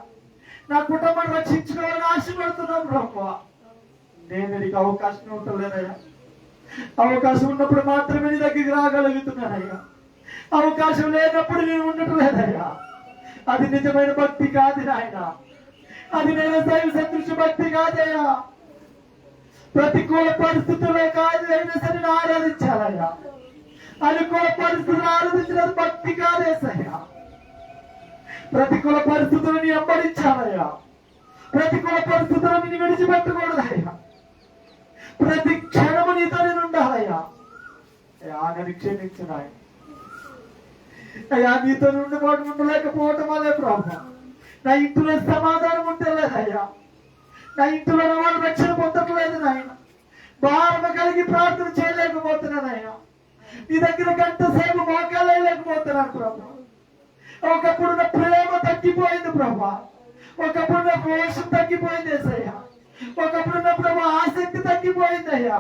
నా కుటుంబాన్ని రక్షించుకోవాలని ఆశపడుతున్నావు ప్రభా. నేను నీకు అవకాశం ఇవ్వటం లేదయ్యా. అవకాశం ఉన్నప్పుడు మాత్రమే నీ దగ్గరికి రాగలుగుతున్నానయ్యా. అవకాశం లేనప్పుడు నేను ఉండటం లేదయ్యా. అది నిజమైన భక్తి కాదు నాయన. అది నేను దైవ సదృశ భక్తి కాదయ్యా. ప్రతికూల పరిస్థితుల్లో కాదు అయినా సరే నేను ఆరాధించాలయ్యా. అనుకూల పరిస్థితులు ఆరాధించినది భక్తి కాదేసయ్యా. ప్రతికూల పరిస్థితులను వెంబడించాలయ్యా. ప్రతికూల పరిస్థితులను నేను విడిచిపెట్టకూడదయ్యా. ప్రతి క్షణము నీతో నేను ఉండాలయ్యా. నన్ను క్షమించిన అయ్యా. నీతో ఉండలేకపోవటం వల్లే ప్రభు నా ఇంట్లో సమాధానం ఉంటే లేదయ్యా. నా ఇంట్లో వాళ్ళు రక్షణ పొందట్లేదు నాయన. భారణ కలిగి ప్రార్థన చేయలేకపోతున్నానయ్యా. నీ దగ్గర గంట సేపు మోకాలు లేకపోతున్నాను ప్రభు. ఒకప్పుడు నా ప్రేమ తగ్గిపోయింది ప్రభా. ఒకప్పుడు నా రోషం తగ్గిపోయింది ఏసయ్యా. ఒకప్పుడు నా ప్రభు ఆసక్తి తగ్గిపోయింది అయ్యా.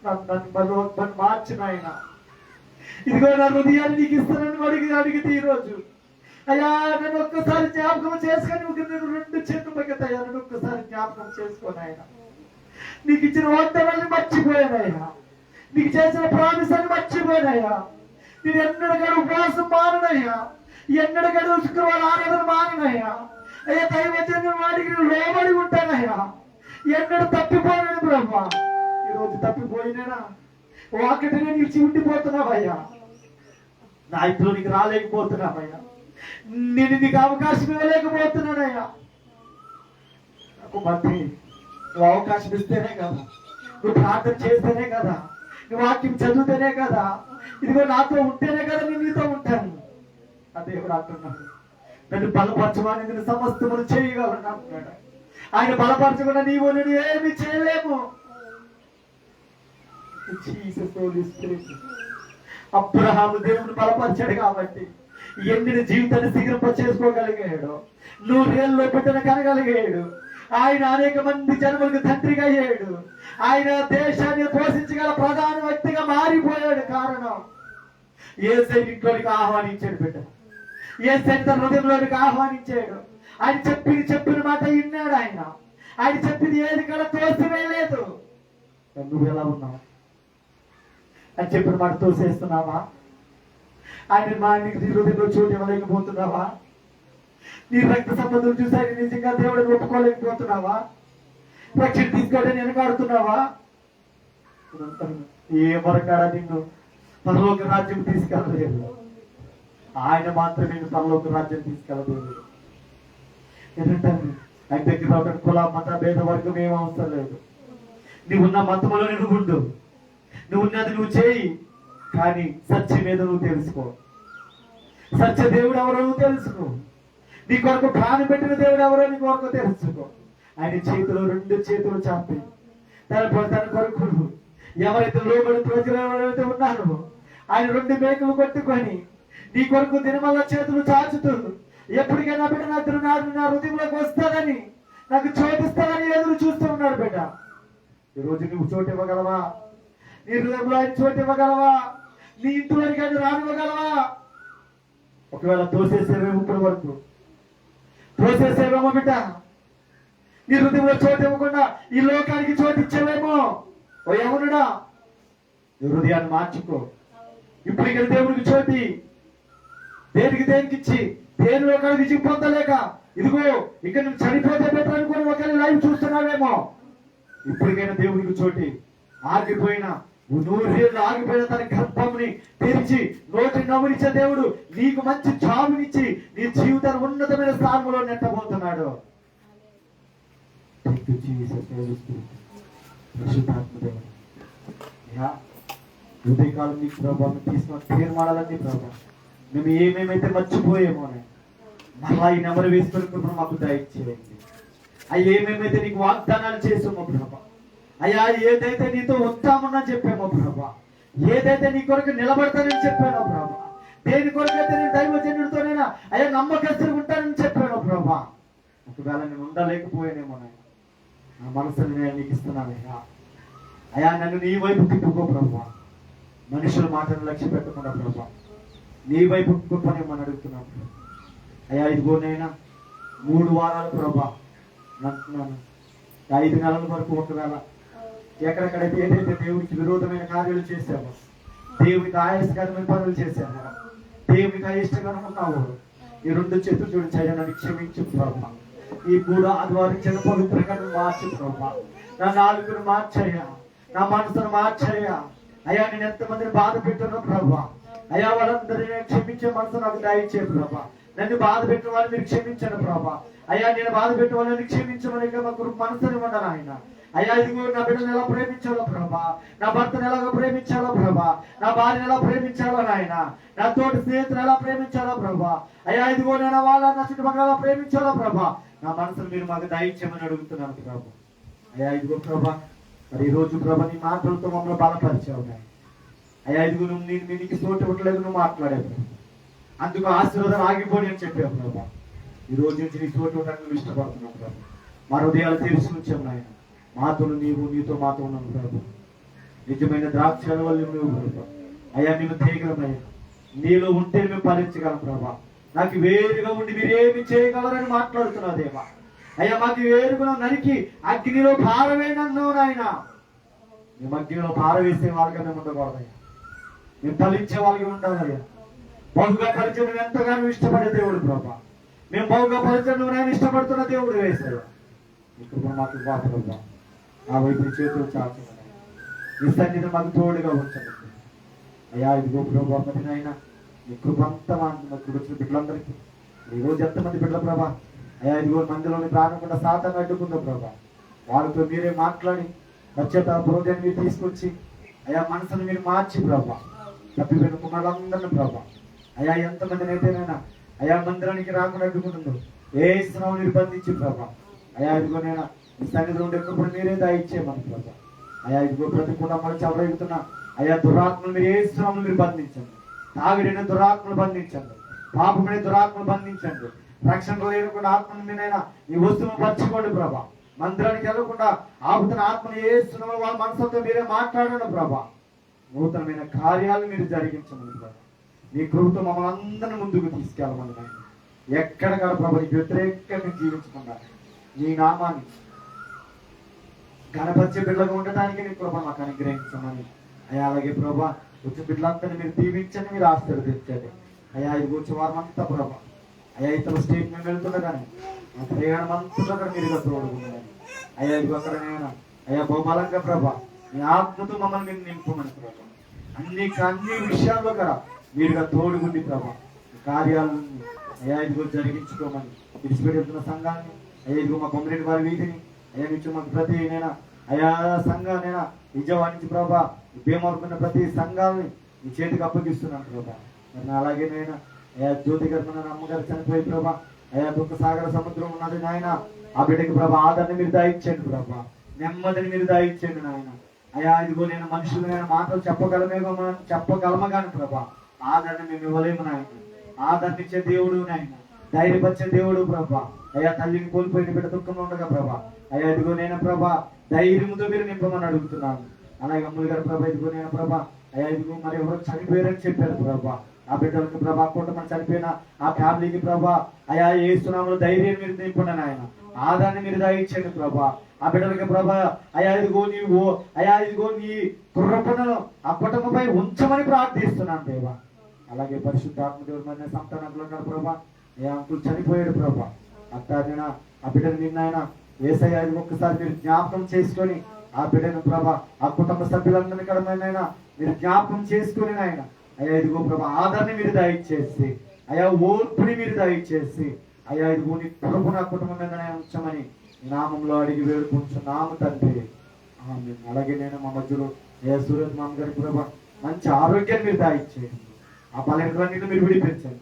నన్ను మార్చిన ఆయన. ఇదిగో నా హృదయాన్ని నీకు ఇస్తానని అడిగితే ఈరోజు అయ్యా నన్ను ఒక్కసారి జ్ఞాపకం చేసుకొని నేను 2 చేతులు పైకెత్తయ్యా. నన్ను ఒక్కసారి జ్ఞాపకం చేసుకొని ఆయన. నీకు ఇచ్చిన వాగ్దానాన్ని మర్చిపోయానయ్యా. నీకు చేసిన ప్రామిస్ అని మర్చిపోయానయ్యా. నేను ఎన్నడగడు ఉపవాసం మాననయ్యా. ఎన్నడగడు శుక్రవారం ఆరాధన మాననయ్యా. అయ్యా దైవజన వాడికి నేను లోబడి ఉంటానయ్యా. ఎన్నడూ తప్పిపోయాను బ్రహ్మ. ఈరోజు తప్పిపోయినా వాకిటినే నిలిచి ఉండిపోతున్నావయ్యా. నా ఇంట్లో నీకు రాలేకపోతున్నావయ్యా. నేను నీకు అవకాశం ఇవ్వలేకపోతున్నానయ్యా. నాకు మంత్రి నువ్వు అవకాశం ఇస్తేనే కదా, నువ్వు ప్రార్థన చేస్తేనే కదా, నువ్వు వాక్యం చదివితేనే కదా, ఇదిగో నాతో ఉంటేనే కదా నేను నీతో ఉంటాను. అదే కూడా అంటున్నాను. నన్ను బలపరచమని నేను సమస్తమును చేయగలను అంటున్నాడు. ఆయన బలపరచకుండా నీవు నేను ఏమి చేయలేము. అబ్రహాము దేవుని బలపరిచాడు కాబట్టి ఎండిన జీవితాన్ని శిఖరింప చేసుకోగలిగాడు. 100 ఏళ్ళలో బిడ్డను కనగలిగాడు. ఆయన అనేక మంది జన్మలకు తండ్రిగా అయ్యాడు. ఆయన దేశాన్ని పోషించగల ప్రధాన వ్యక్తిగా మారిపోయాడు. కారణం యేసయ్య ఇంట్లోనికి ఆహ్వానించాడు. బిడ్డ యేసయ్య తన హృదయంలోనికి ఆహ్వానించాడు. ఆయన చెప్పిన మాట విన్నాడు. ఆయన చెప్పింది ఏది కూడా తోసివేయలేదు. నువ్వు ఎలా ఉన్నావు? ఆయన చెప్పిన మాట తోసేస్తున్నావా? ఆయన మా నీకు హృదయంలో చోటు ఇవ్వలేకపోతున్నావా? నీ రక్త సంబంధం చూసి ఆయన నిజంగా దేవుడిని ఒప్పుకోలేకపోతున్నావా? రక్షణ తీసుకోవడానికి వెనకాడుతున్నావా? ఏ మరకాడ నిన్ను పరలోక రాజ్యం తీసుకెళ్ళలేదు. ఆయన మాత్రమే నేను పరలోక రాజ్యం తీసుకెళ్ళలేదు. ఏంటంటే ఆయన దగ్గర రావడానికి కుల మత భేద వర్గం ఏం అవసరం లేదు. నువ్వున్న మతంలో నువ్వు ఉండు, నువ్వున్నది నువ్వు చేయి. కానీ సత్యం ఏదో నువ్వు తెలుసుకో. సత్య దేవుడు ఎవరో నువ్వు తెలుసుకో. నీ కొరకు ప్రాణం పెట్టిన దేవుడు ఎవరో నీ కొరకు తెలుసుకో. ఆయన చేతిలో 2 చేతులు చాపి తన కొరకు ఎవరైతే లోబడి ప్రజలు ఎవరైతే ఉన్నారో ఆయన 2 మేకలు కొట్టుకొని నీ కొరకు దినమల్ల చేతులు చాచుతూ ఎప్పటికైనా బిడ్డ నా హృదయంలోకి వస్తానని నాకు చోటిస్తానని ఎదురు చూస్తూ ఉన్నాడు. బిడ్డ ఈరోజు నువ్వు చోటు ఇవ్వగలవా? నీ హృదయంలో ఆయన చోటు ఇవ్వగలవా? నీ ఇంట్లోనికి ఆయన రానివ్వగలవా? ఒకవేళ తోసేసేవేమో ఇప్పటి వరకు తోసేసేవేమో బిడ్డ. నీ హృదయంలో చోటు ఇవ్వకుండా ఈ లోకానికి చోటు ఇచ్చేవేమో. ఓ యవనుడా, నీ హృదయాన్ని మార్చుకో. ఇప్పుడు ఇక్కడ దేవుడికి చోటి దేనికి ఇచ్చి దేనిలో ఒకళ్ళు విజయం పొందలేక ఇదిగో ఇక్కడ నువ్వు చనిపోతే బెటర్ అనుకుని ఒకళ్ళు లైవ్ చూస్తున్నావేమో. ఇప్పటికైనా దేవుడికి చోటి. ఆగిపోయినా 100 ఏళ్ళు ఆగిపోయిన తన గర్భంని తెరిచి నోటి నవ్వునిచ్చే దేవుడు నీకు మంచి జాబునిచ్చి నీ జీవితాన్ని ఉన్నతమైన స్థానంలో నెట్టబోతున్నాడు. జీసస్ పరిశుద్ధాత్మదేవుడు అయ్యా, ఉదయకాలం నీకు ప్రభావం తీసుకున్న తీర్మానాలన్నీ ప్రభావం మేము ఏమేమైతే మర్చిపోయేమో మళ్ళా ఈ నెంబర్ వేసుకొని కృపను మాకు దయచేయండి. అయ్యా, ఏమేమైతే నీకు వాగ్దానాలు చేసామో ప్రభా, అయ్యా ఏదైతే నీతో వస్తామన్నా చెప్పామో ప్రభా, ఏదైతే నీ కొరకు నిలబడతానని చెప్పానో ప్రభా, దేని కొరకైతే నేను దైవజనుడితోనైనా అయ్యా నమ్మకస్తులు ఉంటానని చెప్పానో ప్రభా, ఒకవేళ నేను ఉండలేకపోయానేమో నా మనసుని నేను నీకు ఇస్తున్నానయ్యా. అయ్యా, నన్ను నీ వైపు తిప్పుకో ప్రభా, మనుషుల మాటను లక్ష్య పెట్టకుండా ప్రభా, నీ వైపు తిప్పుకోనేమని అడుగుతున్నాను. అయ్యా, ఇదిగోనైనా 3 వారాలు ప్రభా అంటున్నాను, 5 నెలల వరకు ఒకవేళ ఎక్కడెక్కడైతే ఏదైతే దేవునికి విరోధమైన కార్యాలు చేశామో, దేవునికి ఆయాసకరమైన పనులు చేశామో, దేవునికి అయిష్టకరం ఉన్నావు, ఈ 2 చేతులు చూడించి అయ్యా నన్ను క్షమించు ప్రభా. ఈ 3 ఆదివారం చిన్న పవిత్రంగా మార్చు ప్రభా, నా నాలుగును మార్చయ్యా, నా మనసును మార్చయ్యా. అయ్యా, నేను ఎంతమందిని బాధ పెట్టానో ప్రభా, అయ్యా వాళ్ళందరినీ క్షమించే మనసు నాకు దయచే ప్రభా. నన్ను బాధ పెట్టిన వాళ్ళని మీరు క్షమించను ప్రభా. అయ్యా, నేను బాధ పెట్టిన వాళ్ళని క్షమించమని మాకు మనసుని ఉండను ఆయన. అయ్యా, ఇదిగో నా బిడ్డను ఎలా ప్రేమించాలో ప్రభా, నా భర్తను ఎలాగో ప్రేమించాలో ప్రభా, నా భార్యను ఎలా ప్రేమించాలో నాయన, నా తోటి స్నేహితులు ఎలా ప్రేమించాలో ప్రభా, అయ్యా ఇదిగో నేను వాళ్ళ నా చుట్టుపక్కల ఎలా ప్రేమించాలో ప్రభా, నా మనసును మీరు మాకు దయచేయమని అడుగుతున్నాను ప్రభా. అయ్యా ఇదిగో ప్రభా, మరి ఈ రోజు ప్రభా నీ మాటలతో మమ్మల్ని బలపరిచావు. అయ్యా ఇదిగో నువ్వు నేను నీకు తోటి ఉండలేదు, నువ్వు మాట్లాడేది అందుకు ఆశీర్వాదం ఆగిపోయి అని చెప్పావు ప్రభా. ఈ రోజు నుంచి నీ తోటి ఉండడానికి నువ్వు ఇష్టపడుతున్నావు ప్రభా. మా హృదయాలు తెలుసుకొచ్చాము నాయన, మాతో నీవు, నీతో మాతో ఉన్నాను ప్రభు. నిజమైన ద్రాక్షల వల్ల నువ్వు ప్రభా. అయ్యా మేము తీయగలమయ్యా, నీలో ఉంటే మేము ఫలించగలం ప్రభా. నాకు వేరుగా ఉండి మీరేమి చేయగలరని మాట్లాడుతున్నావు దేవా. అయ్యా మాకు వేరుగా నరికి అగ్నిలో పారవేయనన్నావు నాయన. మేము అగ్నిలో పారవేసే వాళ్ళగా మేము ఉండకూడదయ్యా, మేము ఫలించే వాళ్ళకి ఉండాలయ్యా. బహుగా పరిచయం ఎంతగానో ఇష్టపడే దేవుడు ప్రభా, మేము బహుగా పరిచయం నేను ఇష్టపడుతున్న దేవుడు వేసాడు. ఇప్పుడు మాకు ప్రభా ఆ వైపు చేతులు చాచున్నాయి, ఈ సన్నిధి మాకు తోడుగా ఉంచండి అయ్యా. ఇదిగో ప్రభా, మరి నాయన ఈ కృపంతా మాకు వచ్చిన బిడ్డలందరికీ ఈ రోజు ఎంతమంది బిడ్డల ప్రభా, అయ్యా ఇదిగో మందిలోని ప్రాణకుండా సాతాన్ని అడ్డుకుందో ప్రభా, వాళ్ళతో మీరే మాట్లాడి వచ్చేత హృదయాన్ని మీరు తీసుకొచ్చి అయ్యా మనసును మీరు మార్చి ప్రభా, తప్పిపోయిన కుమారులందరినీ ప్రభా, అయ్యా ఎంతమందిని అయితేనైనా అయ్యా మందిరానికి రాకుండా అడ్డుకుంటుందో ఏ స్నానం నిర్బంధించి ప్రభా, అయ్యా ఇదిగో నేను ఈ సన్నిధిలో ఉండేటప్పుడు మీరే దయచేయమని ప్రభా. అయ్యా ఇదిగో ప్రతి కుటుంబాలు చెవరెగుతున్నా అయ్యా దురాత్మలు మీరు ఏ స్నానం మీరు బంధించండి, తాగిడిన దురాత్మలు బంధించండి, పాపమైన దురాత్మలు బంధించండి, రక్షణ లేకుండా ఆత్మను మీనైనా ఈ వస్తువును పరచుకోండి ప్రభా. మందిరానికి వెళ్ళకుండా ఆపుతున్న ఆత్మను ఏ స్నానం వాళ్ళ మనసుతో మీరే మాట్లాడండి ప్రభా. నూతనమైన కార్యాలు మీరు జరిగించమని ప్రభా, నీ కృపతో మమ్మల్ని అందరిని ముందుకు తీసుకెళ్ళమని నాయన. ఎక్కడక్కడ ప్రభా నీకు వ్యతిరేకంగా జీవించకుండా నీ నామాన్ని గణపరిచే బిడ్డగా ఉండటానికి నీ కృప మాకు అనుగ్రహించమని అయ్యా. అలాగే ప్రభా వచ్చిన బిడ్డలందరినీ మీరు దీవించండి, మీరు ఆశీర్వదించండి అయ్యా. ఇది వచ్చే వారం అంతా ప్రభా, అయ్యా ఇతర స్టేట్ మేము వెళ్తుండగానే ఆ ప్రయాణం అంతా మీరుగా తోడుకుందని అయ్యా. ఇది అక్కడ నేను అయ్యా బహుబలంగా ప్రభా నీ ఆత్మతో మమ్మల్ని మీరు నింపమని ప్రభా, అన్ని విషయాల్లో కదా మీరుగా తోడుగుండి ప్రభా కార్యాలను అయ్యా ఇదిగో జరిగించుకోమని విడిచిపెడుతున్న సంఘాన్ని అయ్యా ఇదిగో మా కొమ్మరేని వారి వీధిని అయ్యా నుంచి మాకు ప్రతి నేనా అయా సంఘాలైనా విజయవాడ నుంచి ప్రభా భీమవరకున్న ప్రతి సంఘాలని నీ చేతికి అప్పగిస్తున్నాను ప్రభా. మరి అలాగే నేను అయా జ్యోతి గారు మన అమ్మగారు చనిపోయి ప్రభా, అయా దుఃఖ సాగర సముద్రం ఉన్నది నాయన, ఆ బిడ్డకి ప్రభా ఆదరణ మీరు దాయిచ్చండి ప్రభా, నెమ్మదిని మీరు దాయిచ్చండి నాయన. అయా ఇదిగో నేను మనుషులైన మాటలు చెప్పగలమా కానీ ప్రభా ఆదరణ మేము ఇవ్వలేము నాయన. ఆదరణించే దేవుడు నాయన, ధైర్యపరిచే దేవుడు ప్రభా. అయ్యా తల్లిని కోల్పోయిన బిడ్డ దుఃఖంలో ఉండగా ప్రభా, అయ్యా ఇదిగో నేను ప్రభా ధైర్యంతో మీరు నింపమని అడుగుతున్నాను. అలాగే అమ్ములు గారు ప్రభా ఇదిగో నేను ప్రభా, అయ్యా ఇదిగో మరి ఎవరో చనిపోయారని చెప్పారు ప్రభా, ఆ బిడ్డలకు ప్రభా కుటుంబం చనిపోయిన ఆ ఫ్యామిలీకి ప్రభా అయా ఏసునామములో ధైర్యం మీరు నింపండి నాయన, ఆదరణ మీరు దయచేయండి ప్రభా. ఆ బిడ్డలకి ప్రభా అయా ఇదిగో నీవు అయా ఇదిగో నీ కృపను ఆ కుటుంబంపై ఉంచమని ప్రార్థిస్తున్నాను దేవా. అలాగే పరిశుద్ధాత్మ దేవుడు మరి సంతానంలో ఉన్నాడు ప్రభా, ఏ అంకులు చనిపోయాడు ప్రభా, అత్తారైనా ఆ బిడ్డను నిన్నైనా ఏసయ్య ఒక్కసారి మీరు జ్ఞాపకం చేసుకొని ఆ బిడ్డను ప్రభా ఆ కుటుంబ సభ్యులందరినీ కడమైనా మీరు జ్ఞాపకం చేసుకుని నాయన అయ్యా ఇదిగో ప్రభా ఆదరణ మీరు దయచేసి అయా ఓర్పుని మీరు దయచేసి అయ్యా ఇదిగో నీ కృప నా కుటుంబం మీద ఉంచమని నామంలో అడిగి వేడుకుంటున్నాము తండ్రి. ఆమేన్. అలాగే నేను మా మధ్యలో ఏ సూరత్ మామ గారి ప్రభా మంచి ఆరోగ్యాన్ని మీరు దాయిచ్చేయండి. ఆ బలహీనతలన్నింటినీ మీరు విడిపించండి.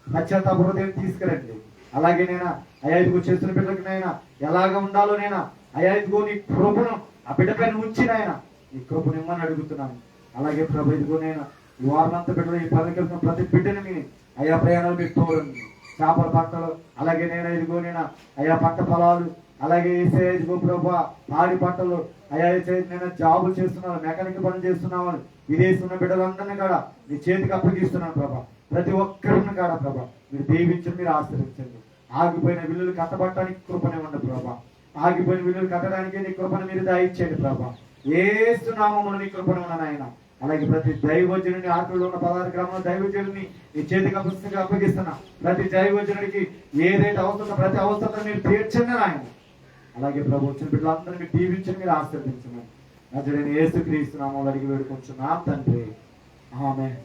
పశ్చాత్తాప హృదయం తీసుకురండి. అలాగే నేను అయ్యా ఇదిగో చేస్తున్న బిడ్డలకి నైనా ఎలాగ ఉండాలో నేను అయ్యా ఇదిగో నీ కృపను ఆ బిడ్డ పైన ఉంచి నాయన నీ కృపను ఇమ్మని అడుగుతున్నాను. అలాగే ప్రభు ఇదిగో నేను ఈ వారమంతా బిడ్డలు ఈ పనికి ప్రతి బిడ్డని మీ అయ్యా ప్రయాణాలు మీరు తోడండి. చేపల పంటలు అలాగే నేను ఇదిగో నేను అయ్యా పంట పొలాలు అలాగే వేసే ఇదిగో ప్రభా పాడి పంటలు అయ్యా నేను జాబులు చేస్తున్నాను, మెకానిక్ పనులు చేస్తున్నాను. విదేశీ ఉన్న బిడ్డలందరినీ కూడా మీ చేతికి అప్పగిస్తున్నాను ప్రభా. ప్రతి ఒక్కరిని కూడా ప్రభా మీరు దీవించండి, మీరు ఆశ్రయించండి. ఆగిపోయిన విల్లులు కట్టబట్టడానికి కృపనివ్వండి ప్రభా. ఆగిపోయిన విల్లులు కట్టడానికి నీ కృపను మీరు దాయిచ్చేయండి ప్రభా. యేసు నామములో నీ కృపను ఉన్న నాయన. అలాగే ప్రతి దైవజనుని ఆటల్లో ఉన్న 16 గ్రామంలో దైవజనుని నీ చేతికి అప్పగిస్తున్నా. ప్రతి దైవజనుడికి ఏదైతే అవసరం ప్రతి అవసరం మీరు తీర్చండి నాయన. అలాగే ప్రభు వచ్చిన బిడ్డలందరినీ మీరు దీవించండి, మీరు ఆశీర్వదించండి. నజరేయుడైన యేసుక్రీస్తు నామములో అడిగి వేడుకొంచున్నాం తండ్రి. ఆమేన్.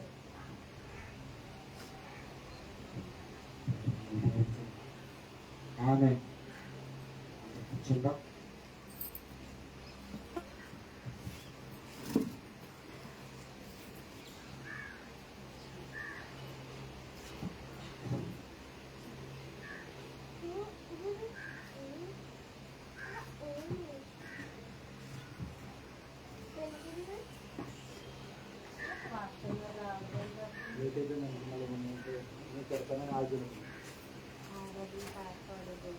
ఆమేన్. చూద్దాం. ఆరోగ్యం కాపాడదు.